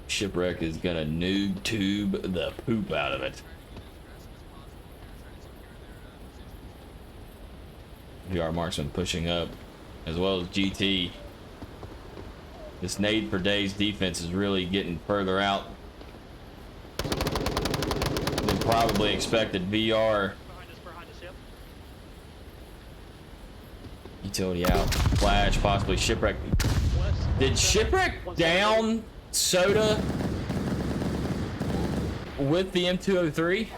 Shipwreck is gonna noob tube the poop out of it. VR Marksman pushing up, as well as GT. This nade for days defense is really getting further out than probably expected. VR Behind us, yep. utility out, flash, possibly Shipwreck. Did Shipwreck down Soda with the M203?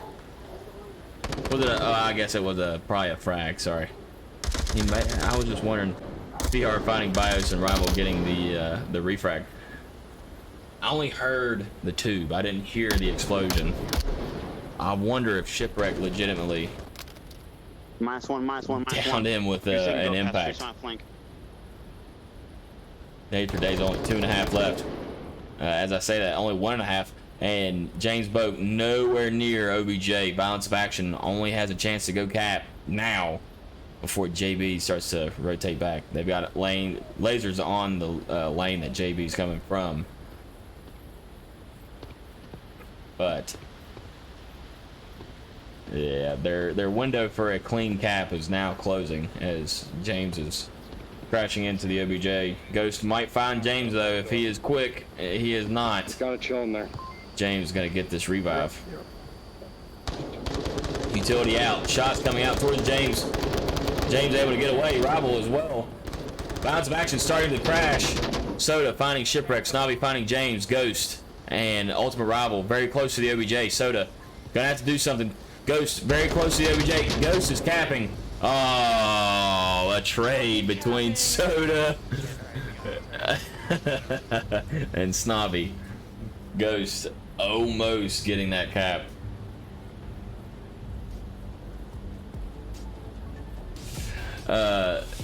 Was it a, oh, I guess it was probably a frag, sorry. I was just wondering, VR finding Bios and Rival getting the refrag. I only heard the tube, I didn't hear the explosion. I wonder if Shipwreck legitimately -1. downed him with an impact. Nade for days, only 2.5 left. As I say that, only 1.5. And James Boak nowhere near OBJ. Balance of action only has a chance to go cap now before JB starts to rotate back. They've got lasers on the lane that JB's coming from. But yeah, their window for a clean cap is now closing as James is crashing into the OBJ. Ghost might find James though if he is quick. He is not. Got it chilling there. James is gonna get this revive. Utility out. Shots coming out towards James. James able to get away. Rival as well. Bounce of action starting to crash. Soda finding Shipwreck. Snobby finding James. Ghost and Ultimate Rival very close to the OBJ. Soda gonna have to do something. Ghost very close to the OBJ. Ghost is capping. Oh, a trade between Soda and Snobby. Ghost almost getting that cap.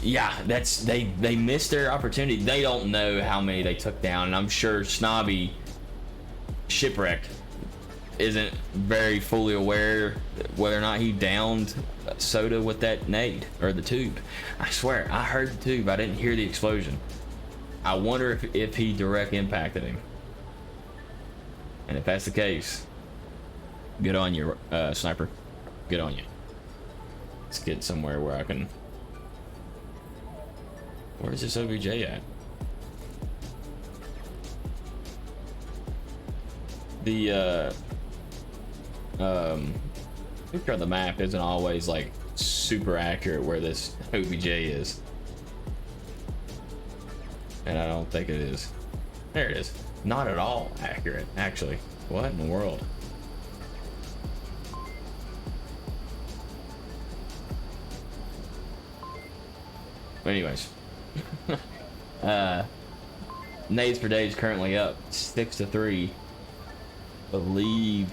Yeah, that's they missed their opportunity. They don't know how many they took down, and I'm sure Snobby Shipwreck isn't very fully aware whether or not he downed Soda with that nade or the tube. I swear I heard the tube, I didn't hear the explosion. I wonder if he direct impacted him, and if that's the case, good on you, sniper, good on you. Let's get somewhere where I can. Where's this OBJ at? The picture of the map isn't always like super accurate where this OBJ is, and I don't think it is. There it is. Not at all accurate, actually. What in the world? But anyways, nades per day is currently up 6-3. Believe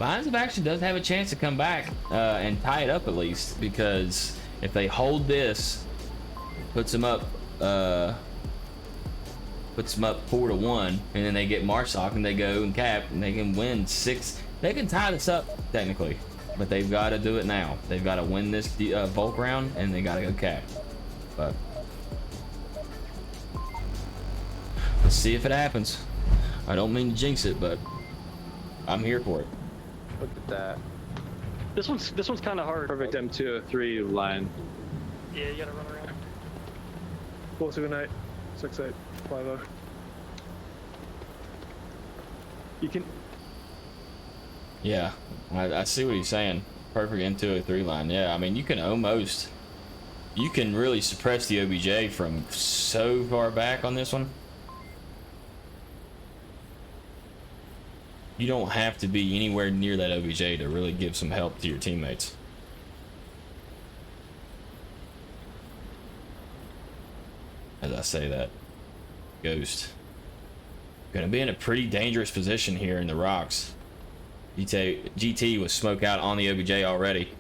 Lines of Action does have a chance to come back and tie it up at least, because if they hold this, puts them up 4-1, and then they get Marsoc and they go and cap and they can win 6. They can tie this up technically, but they've got to do it now. They've got to win this bulk round and they got to go cap. But let's see if it happens. I don't mean to jinx it, but I'm here for it. Look at that. This one's kind of hard. Perfect M203 line. Yeah, you gotta run around. 478, 68, 50. You can. Yeah, I see what he's saying. Perfect M203 line. Yeah, I mean, you can really suppress the OBJ from so far back on this one. You don't have to be anywhere near that OBJ to really give some help to your teammates. As I say that, Ghost gonna be in a pretty dangerous position here in the rocks. GT was smoke out on the OBJ already.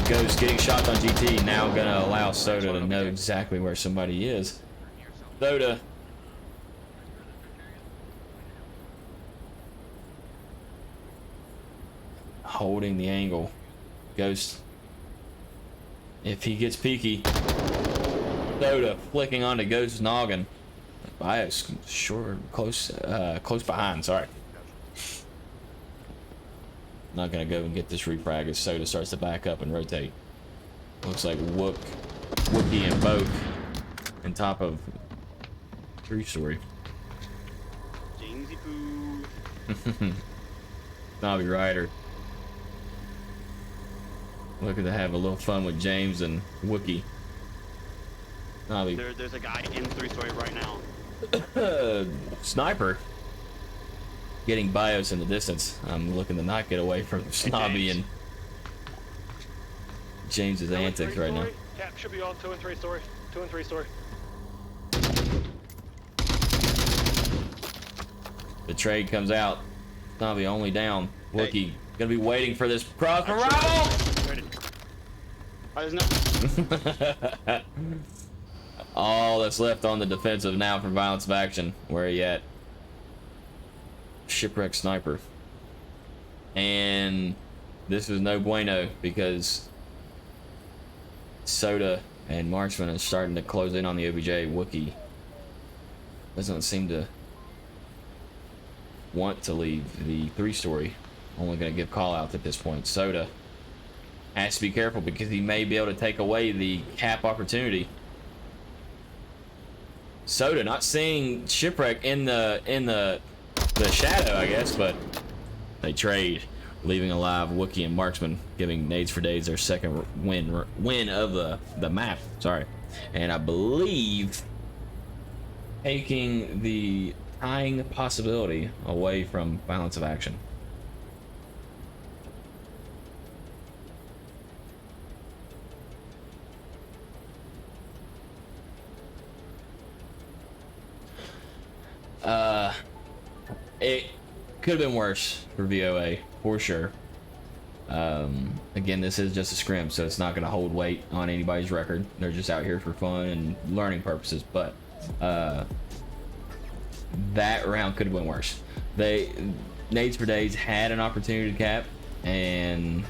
Ghost getting shots on GT, now gonna allow Soda to know exactly where somebody is. Soda holding the angle. Ghost, if he gets peeky, Soda flicking onto Ghost's noggin. Bias short, close behind. Sorry. Not gonna go and get this refrag as Soda starts to back up and rotate. Looks like Wookie and both on top of 3-story. Jamesy Poo. Snobby Rider. Looking to have a little fun with James and Wookie. Snobby. There's a guy in 3-story right now. Sniper. Getting bios in the distance. I'm looking to not get away from Snobby and James's antics right now. Cap should be on 2 and 3 story. 2 and 3 story. The trade comes out. Snobby only down. Wookie gonna be waiting for this cross arrival. There's no. All that's left on the defensive now for Violence of Action. Where are you at? Shipwreck Sniper. And this is no bueno because Soda and Marksman are starting to close in on the OBJ. Wookie doesn't seem to want to leave the 3-story. Only going to give call outs at this point. Soda has to be careful because he may be able to take away the cap opportunity. Soda not seeing Shipwreck in the shadow, I guess, but they trade, leaving alive Wookie and Marksman, giving Nades for Days their second win of the map. Sorry, and I believe taking the tying possibility away from Violence of Action. It could have been worse for VOA, for sure. Again, this is just a scrim, so it's not going to hold weight on anybody's record. They're just out here for fun and learning purposes, but that round could have been worse. Nades for Days had an opportunity to cap, and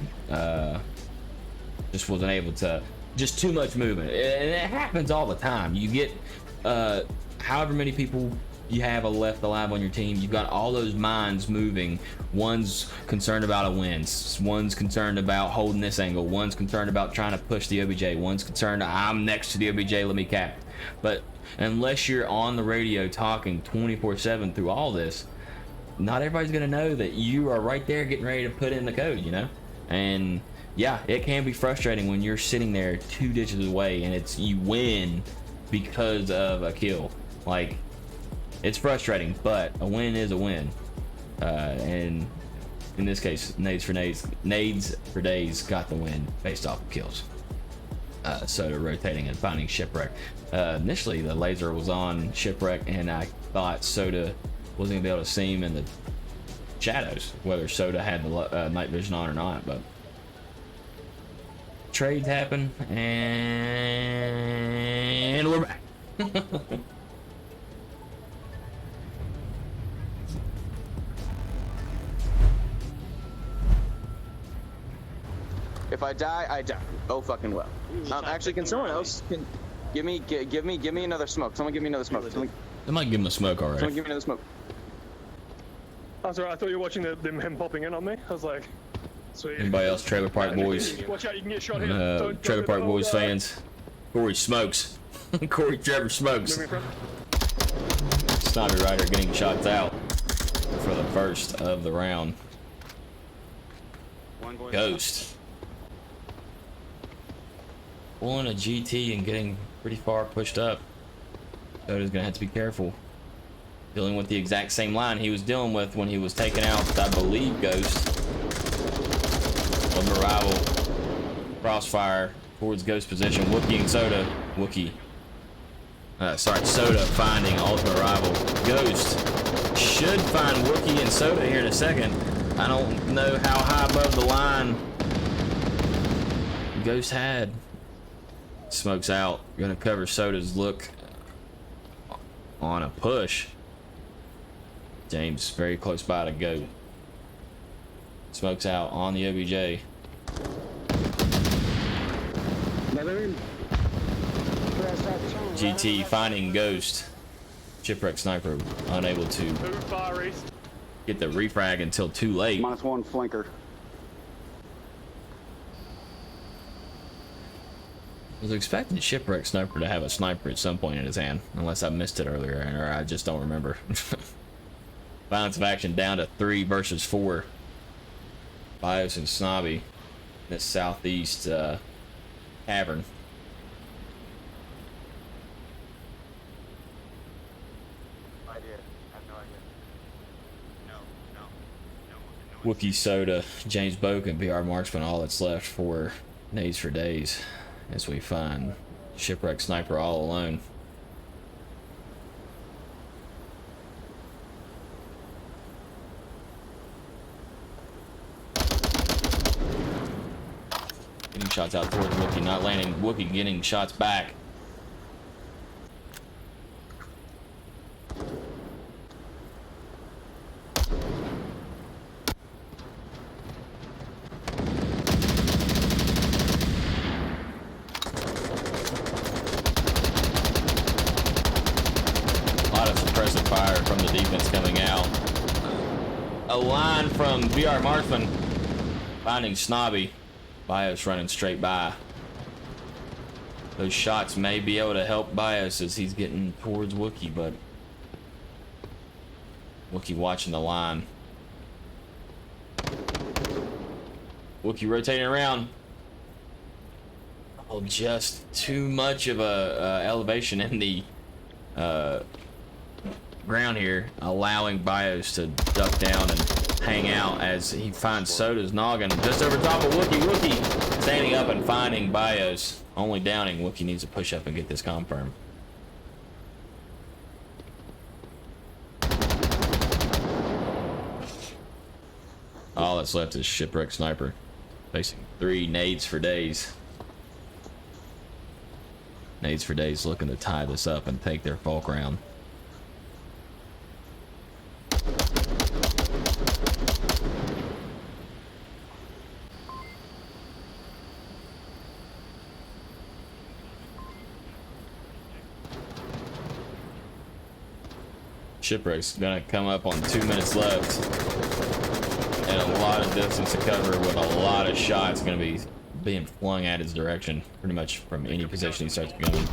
just wasn't able to. Just too much movement, and it happens all the time. You get however many people you have left alive on your team, you've got all those minds moving. One's concerned about a win, one's concerned about holding this angle, one's concerned about trying to push the OBJ, one's concerned I'm next to the OBJ, let me cap. But unless you're on the radio talking 24/7 through all this, not everybody's gonna know that you are right there getting ready to put in the code, you know? And yeah, it can be frustrating when you're sitting there 2 ditches away and you win because of a kill. Like, it's frustrating, but a win is a win. And in this case, Nades for Days got the win based off of kills. Soda rotating and finding Shipwreck. Initially, the laser was on Shipwreck, and I thought Soda wasn't gonna be able to see him in the shadows, whether Soda had the night vision on or not. But trades happen, and we're back. If I die, I die. Oh fucking well. Actually, can someone else give me another smoke? Someone give me another smoke. I might give him a smoke already. Someone give me another smoke. Oh, sorry, I thought you were watching them popping in on me. I was like, sweet. Anybody else, Trailer Park Boys? Watch out, you can get shot here. Trailer Park Boys fans. Corey smokes. Corey Trevor smokes. Snobby Rider getting shots out for the first of the round. One going Ghost. Pulling a GT and getting pretty far pushed up. Soda's gonna have to be careful. Dealing with the exact same line he was dealing with when he was taking out, I believe, Ghost. Ultimate Rival. Crossfire towards Ghost position. Wookie and Soda. Wookie. Soda finding Ultimate Rival. Ghost should find Wookie and Soda here in a second. I don't know how high above the line Ghost had. Smokes out. Gonna cover Soda's look on a push. James very close by to go. Smokes out on the OBJ. GT finding Ghost. Shipwreck Sniper unable to get the refrag until too late. -1 flanker. I was expecting Shipwreck Sniper to have a sniper at some point in his hand, unless I missed it earlier, or I just don't remember. Balance of action down to 3 versus 4. Bios and Snobby, this southeast cavern. Wookie, Soda, James Boken, VR Marksman, all that's left for Nades for Days as we find Shipwreck Sniper all alone. Getting shots out towards Wookie, not landing. Wookie getting shots back. Fire from the defense coming out. A line from VR Marksman finding Snobby. Bios running straight by. Those shots may be able to help Bios as he's getting towards Wookie, but Wookie watching the line. Wookie rotating around. Oh, just too much of a elevation in the ground here, allowing Bios to duck down and hang out as he finds Soda's noggin just over top of Wookie. Wookie standing up and finding Bios. Only downing. Wookie needs to push up and get this confirmed. All that's left is Shipwreck Sniper facing 3 Nades for Days. Nades for Days looking to tie this up and take their bulk round. Shipwreck's gonna come up on 2 minutes left and a lot of distance to cover with a lot of shots gonna be being flung at his direction pretty much from any position he starts going.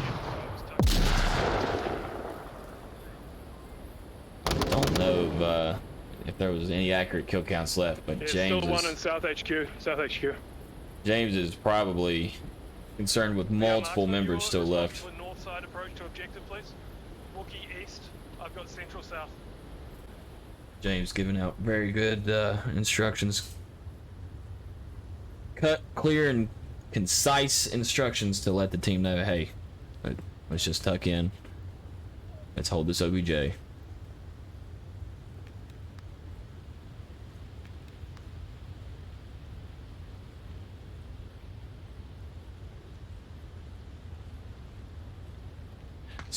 I don't know if there was any accurate kill counts left, but There's James still one in South HQ. James is probably concerned with multiple members still left. North side approach to objective, please. Wookie east. I've got central south. James giving out very good instructions. Cut, clear, and concise instructions to let the team know, hey, let's just tuck in. Let's hold this OBJ.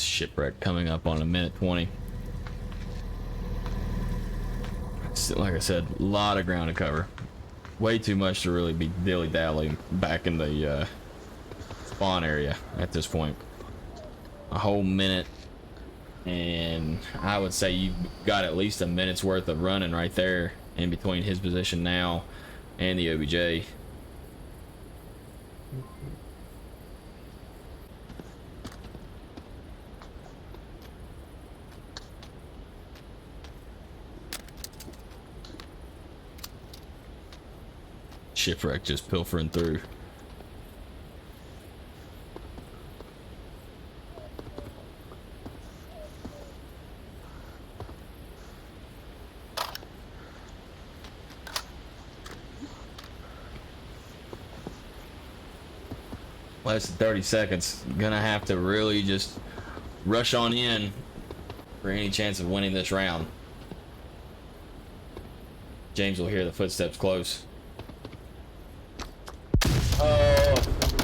Shipwreck coming up on a minute 20. Like I said, a lot of ground to cover. Way too much to really be dilly-dallying back in the spawn area at this point. A whole minute, and I would say you've got at least a minute's worth of running right there in between his position now and the OBJ. Shipwreck just pilfering through. Less than 30 seconds. Gonna have to really just rush on in for any chance of winning this round. James will hear the footsteps close. Oh,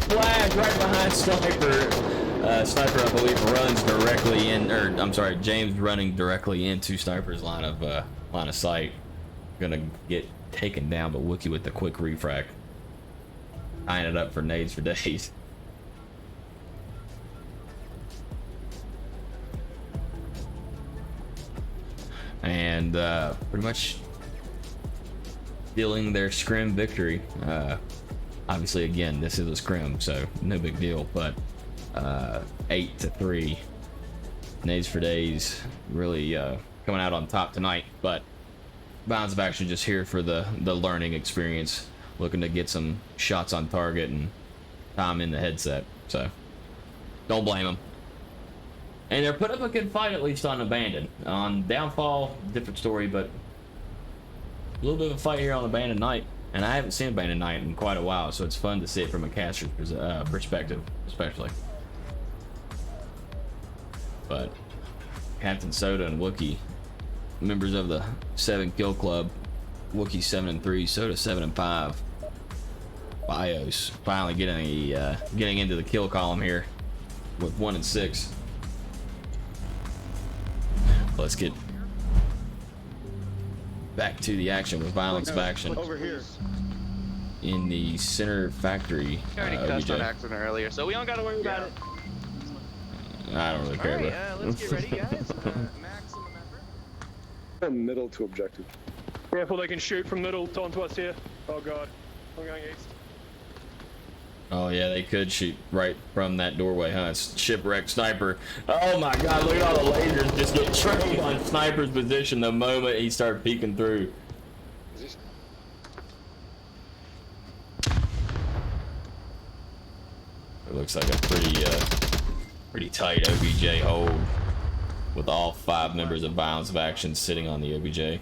flag right behind Sniper. Sniper, I believe, runs directly in, or I'm sorry, James running directly into Sniper's line of sight. Gonna get taken down, but Wookie with the quick refract, tying it up for nades for days. And pretty much stealing their scrim victory. Obviously, again, this is a scrim, so no big deal, but 8-3. Nades for days, really coming out on top tonight, but Bounds of Action just here for the learning experience, looking to get some shots on target and time in the headset, so don't blame them. And they're put up a good fight, at least on Abandoned. On Downfall, different story, but a little bit of a fight here on Abandoned Night. And I haven't seen Abandoned Night in quite a while, so it's fun to see it from a caster's perspective, especially. But Captain Soda and Wookie, members of the 7 Kill Club. Wookie 7-3, Soda 7-5. Bios finally getting into the kill column here with 1-6. Let's get back to the action with Violence of Action. Over here. In the center factory. I already cussed on accident earlier, so we don't gotta worry about it. I don't really care. Alright, let's get ready, guys. Max and the member. From middle to objective. Careful, they can shoot from middle onto us here. Oh god, I'm going east. Oh yeah, they could shoot right from that doorway, huh? It's Shipwreck Sniper. Oh my god, look at all the lasers just get trained on Sniper's position the moment he started peeking through. It looks like a pretty tight OBJ hold with all 5 members of Violence of Action sitting on the OBJ.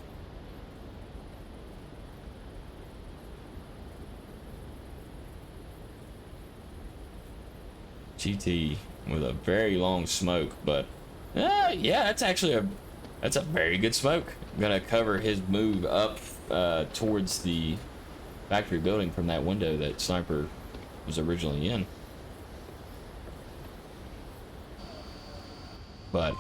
GT with a very long smoke, but yeah, that's actually that's a very good smoke. Gonna cover his move up towards the factory building from that window that Sniper was originally in. But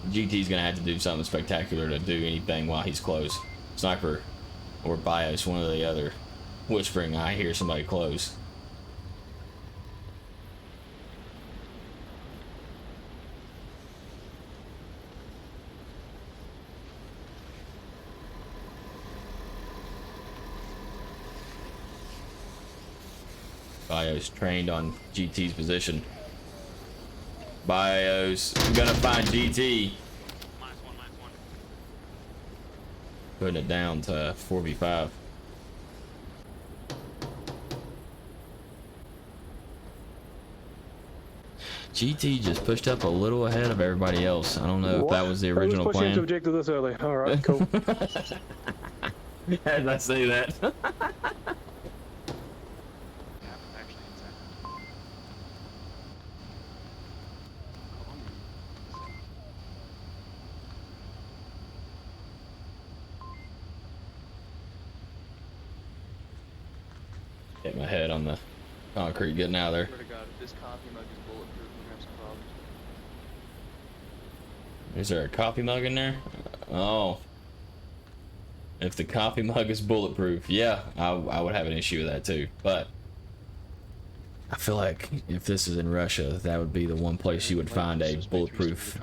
GT's gonna have to do something spectacular to do anything while he's close. Sniper or Bios, one or the other, whispering, "I hear somebody close." Bios trained on GT's position. Bios gonna find GT. -1, -1. Putting it down to 4v5. GT just pushed up a little ahead of everybody else. I don't know if that was the original Who's pushing plan. to objective this early? Alright, cool. As I say that. Actually, inside. Hit my head on the concrete getting out of there. Swear to God, if this coffee mug is bulletproof, we're gonna have some problems. Is there a coffee mug in there? Oh. If the coffee mug is bulletproof, yeah, I would have an issue with that too. But I feel like if this is in Russia, that would be the one place you would find a bulletproof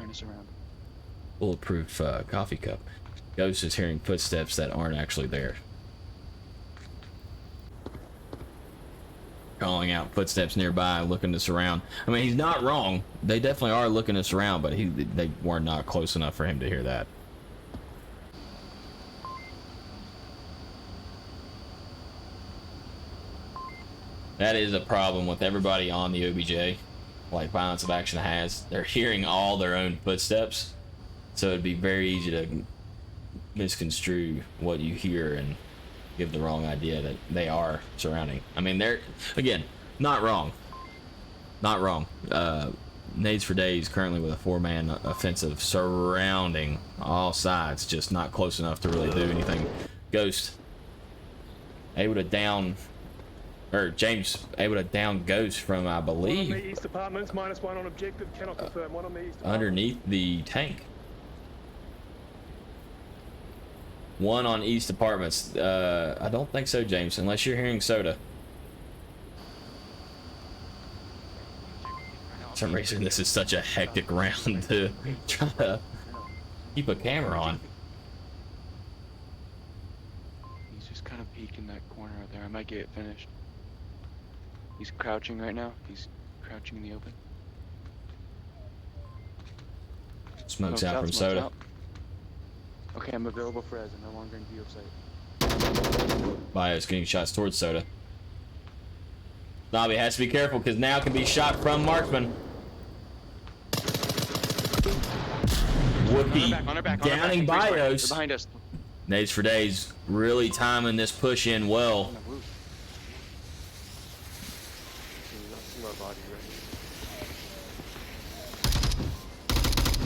coffee cup. Ghost is hearing footsteps that aren't actually there. Calling out footsteps nearby, looking to surround. I mean, he's not wrong. They definitely are looking to surround, but they were not close enough for him to hear that. That is a problem with everybody on the OBJ, like Violence of Action has. They're hearing all their own footsteps, so it'd be very easy to misconstrue what you hear and give the wrong idea that they are surrounding. I mean, they're, again, not wrong. Not wrong. Nades for Days currently with a 4-man offensive surrounding all sides, just not close enough to really do anything. Ghost able to down, or James able to down Ghost from, I believe, One on the east apartments, -1 on objective, cannot confirm. One on the east underneath the tank. One on East Apartments. I don't think so, James, unless you're hearing Soda. For some reason, this is such a hectic round to try to keep a camera on. He's just kind of peeking that corner out there. I might get it finished. He's crouching right now. He's crouching in the open. Smokes Smokes out from smokes Soda. out. Okay, I'm available for as I'm no longer in view of sight. Bios getting shots towards Soda. Nobby has to be careful because now can be shot from Marksman. Whoopi downing Bios. Behind us. Nades for Days really timing this push in well.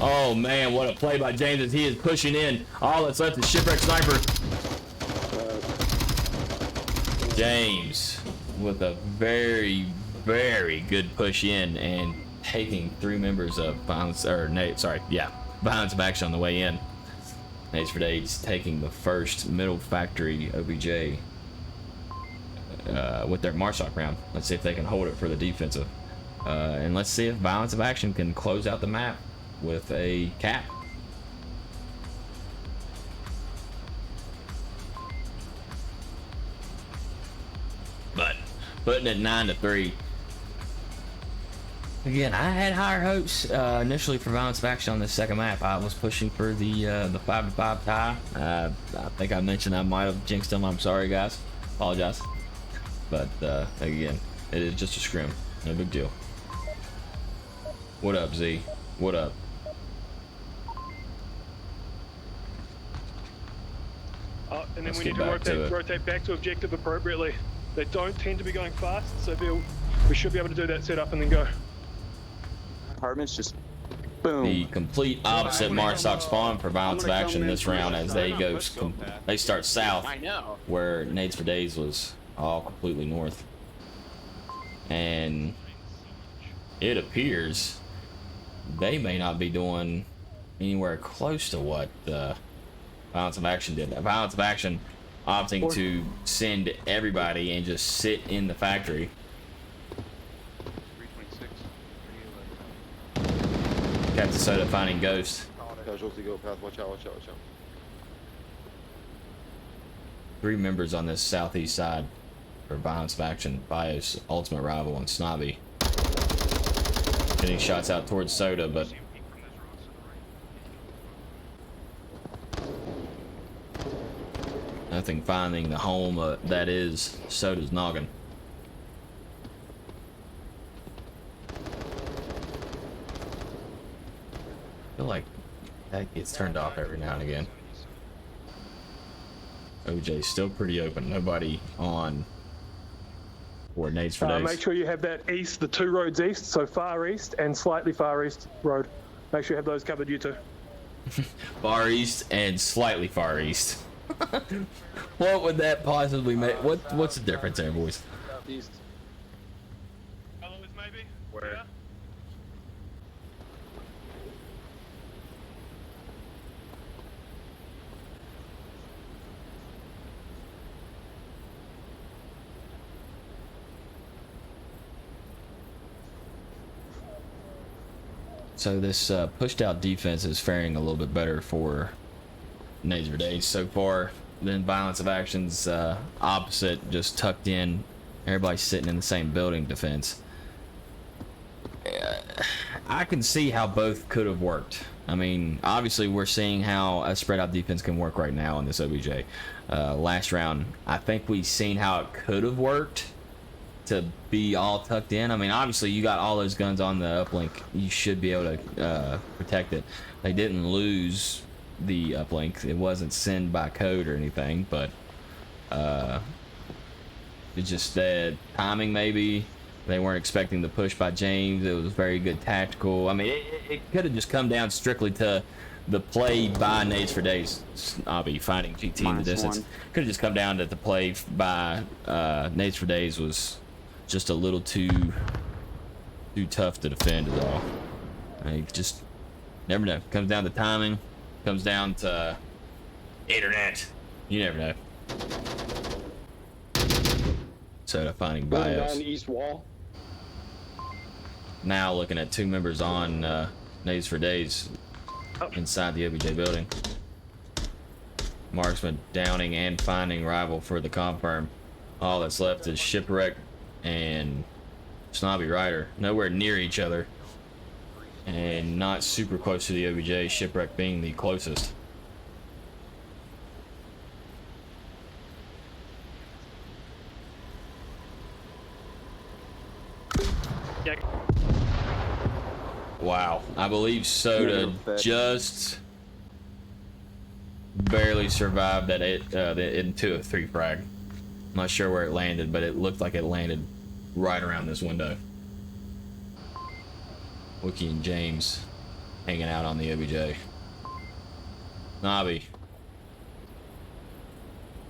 Oh man, what a play by James as he is pushing in. All that's left is Shipwreck Sniper. James with a very, very good push in and taking 3 members of Violence, or Nades, sorry, yeah, Violence of Action on the way in. Nades for Days taking the first middle factory OBJ with their Marsoc round. Let's see if they can hold it for the defensive. And let's see if Violence of Action can close out the map with a cap. But putting it 9-3. Again, I had higher hopes initially for Violence of Action on this second map. I was pushing for the 5-5 tie. I think I mentioned I might have jinxed them. I'm sorry, guys. Apologize. But again, it is just a scrim. No big deal. What up, Z? What up? And then Let's we get need to back to it. rotate back to objective appropriately. They don't tend to be going fast, so we should be able to do that setup and then go. Apartments just boom. The complete opposite Marsoc spawn for Violence of Action this round as they they start south, I know. where Nades for Days was all completely north. And it appears they may not be doing anywhere close to what Violence of Action did. Violence of Action opting to send everybody and just sit in the factory. 326. Captain Soda finding Ghost. Casualty go path. Watch out, watch out, watch out. 3 members on this southeast side for Violence of Action. Bios, Ultimate Rival, and Snobby. Getting shots out towards Soda, but nothing finding the home that is Soda's noggin. I feel like that gets turned off every now and again. OJ's still pretty open. Nobody on coordinates for days. Make sure you have that east, the 2 roads east, so far east and slightly far east road. Make sure you have those covered, you two. Far east and slightly far east. What would that possibly make? What's the difference there, boys? Southeast. Maybe? Where? So this pushed out defense is faring a little bit better for Nades for Days so far than Violence of Action's opposite, just tucked in, everybody's sitting in the same building defense. I can see how both could have worked. I mean, obviously we're seeing how a spread out defense can work right now in this OBJ. Last round, I think we've seen how it could have worked to be all tucked in. I mean, obviously you got all those guns on the uplink, you should be able to protect it. They didn't lose the uplink, it wasn't sent by code or anything, but it's just that timing maybe. They weren't expecting the push by James. It was very good tactical. I mean, it could have just come down strictly to the play by Nades for Days. I'll be fighting GT in the distance. Could have just come down to the play by Nades for Days was just a little too tough to defend is all. I mean, just never know. Comes down to timing. Comes down to internet. You never know. So to finding Building bios. down the east wall. Now looking at two members on Nades for Days inside the OBJ building. Marksman downing and finding rival for the confirm. All that's left is Shipwreck and Snobby Rider. Nowhere near each other. And not super close to the OBJ, Shipwreck being the closest. Yeah. Wow, I believe Soda just barely survived that into a 3 frag. I'm not sure where it landed, but it looked like it landed right around this window. Wookie and James hanging out on the OBJ. Nobby,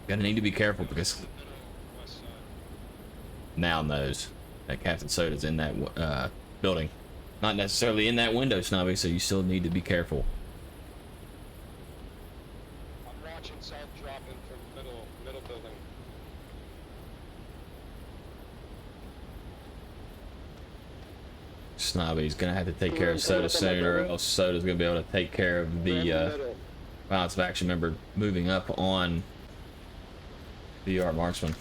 gonna need to be careful because now knows that Captain Soda's in that building. Not necessarily in that window, Snobby, so you still need to be careful. I'm watching South dropping from middle building. Snobby's gonna have to take care of Soda soon, or else Soda's gonna be able to take care of the Violence of Action member moving up on VR Marksman.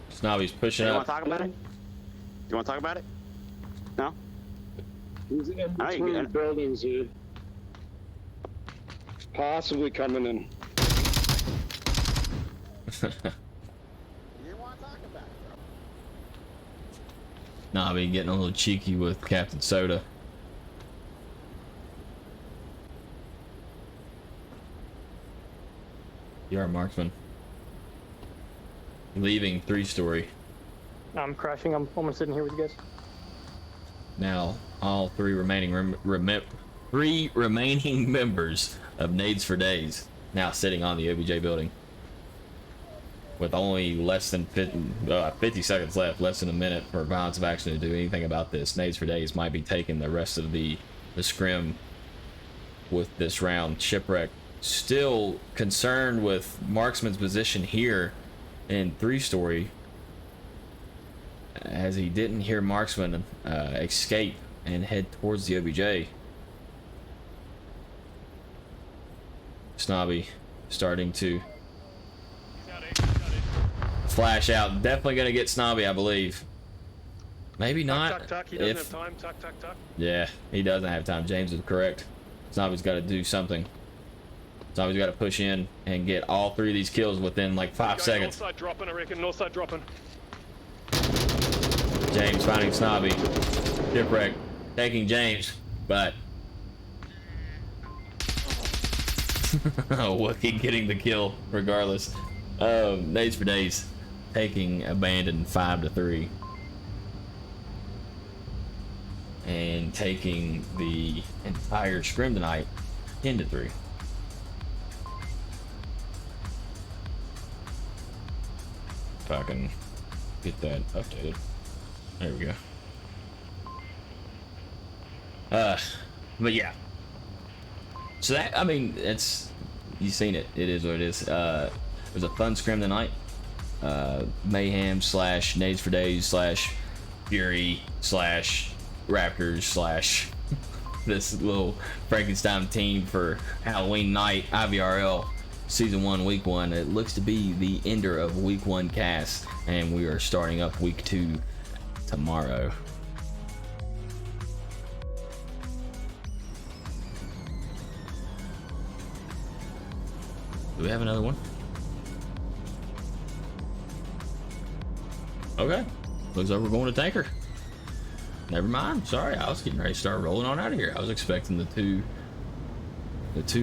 Snobby's pushing You up. want to talk about it? You want to talk about it? No? He's in Alright, between good. buildings here. Possibly coming in. You want to talk about it, bro? Nobby getting a little cheeky with Captain Soda. VR Marksman leaving 3-story. I'm crashing. I'm almost sitting here with you guys. Now all three remaining members of Nades for Days now sitting on the OBJ building with only less than 50 seconds left, less than a minute for Violence of Action to do anything about this. Nades for Days might be taking the rest of the scrim with this round. Shipwreck still concerned with Marksman's position here in 3-story, as he didn't hear Marksman escape and head towards the OBJ. Snobby starting to flash out. Definitely gonna get Snobby, I believe. Maybe not. Tuck, tuck. He doesn't have time. Tuck, tuck, tuck. Yeah, he doesn't have time. James is correct. Snobby's got to do something. Snobby's got to push in and get all 3 of these kills within like 5 seconds. North side dropping, I reckon. North side dropping. James finding Snobby. Shipwreck taking James, but Wookie getting the kill regardless. Nades for Days taking Abandon 5-3. And taking the entire scrim tonight 10-3. If I can get that updated. There we go. But yeah. So that, I mean, it's, you've seen it. It is what it is. It was a fun scrim tonight. Mayhem / Nades for Days / Fury / Raptors / this little Frankenstein team for Halloween night IVRL Season 1 Week 1. It looks to be the ender of Week 1 cast, and we are starting up Week 2 tomorrow. Do we have another one? Okay. Looks like we're going to tanker. Never mind. Sorry, I was getting ready to start rolling on out of here. I was expecting the two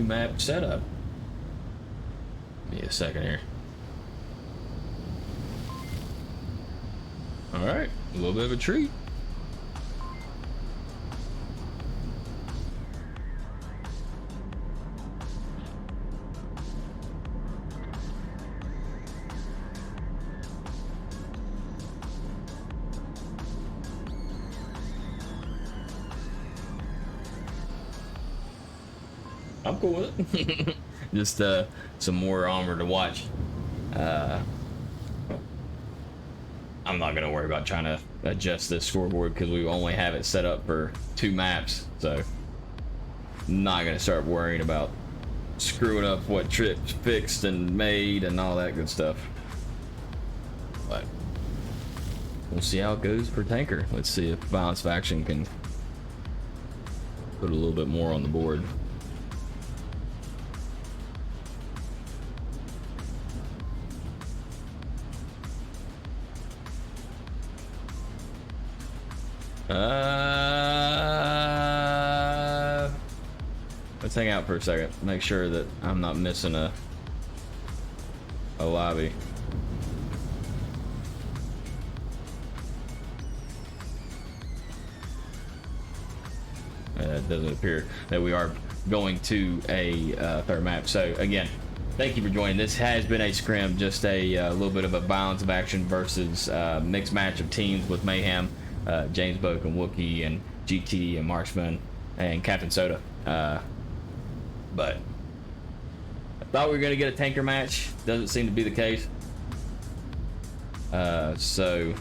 map setup. Give me a second here. All right, a little bit of a treat. I'm cool with it. Just some more armor to watch. I'm not gonna worry about trying to adjust this scoreboard because we only have it set up for 2 maps, so not gonna start worrying about screwing up what trips fixed and made and all that good stuff. But we'll see how it goes for tanker. Let's see if Violence of Action can put a little bit more on the board. Let's hang out for a second. Make sure that I'm not missing a lobby. It doesn't appear that we are going to a third map. So again, thank you for joining. This has been a scrim, just a little bit of a Balance of Action versus mixed match of teams with Mayhem, James Boak and Wookie and GT and Marksman and Captain Soda. But I thought we were going to get a tanker match. Doesn't seem to be the case. So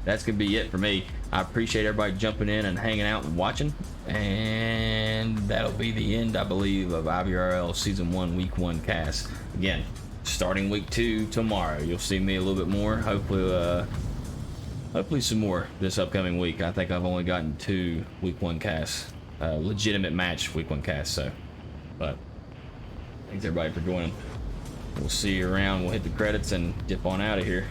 that's going to be it for me. I appreciate everybody jumping in and hanging out and watching. And that'll be the end, I believe, of IVRL Season 1 Week 1 cast. Again, starting Week 2 tomorrow. You'll see me a little bit more. Hopefully some more this upcoming week. I think I've only gotten 2 Week 1 casts. Legitimate match Week 1 casts, so. But thanks everybody for joining. We'll see you around. We'll hit the credits and dip on out of here.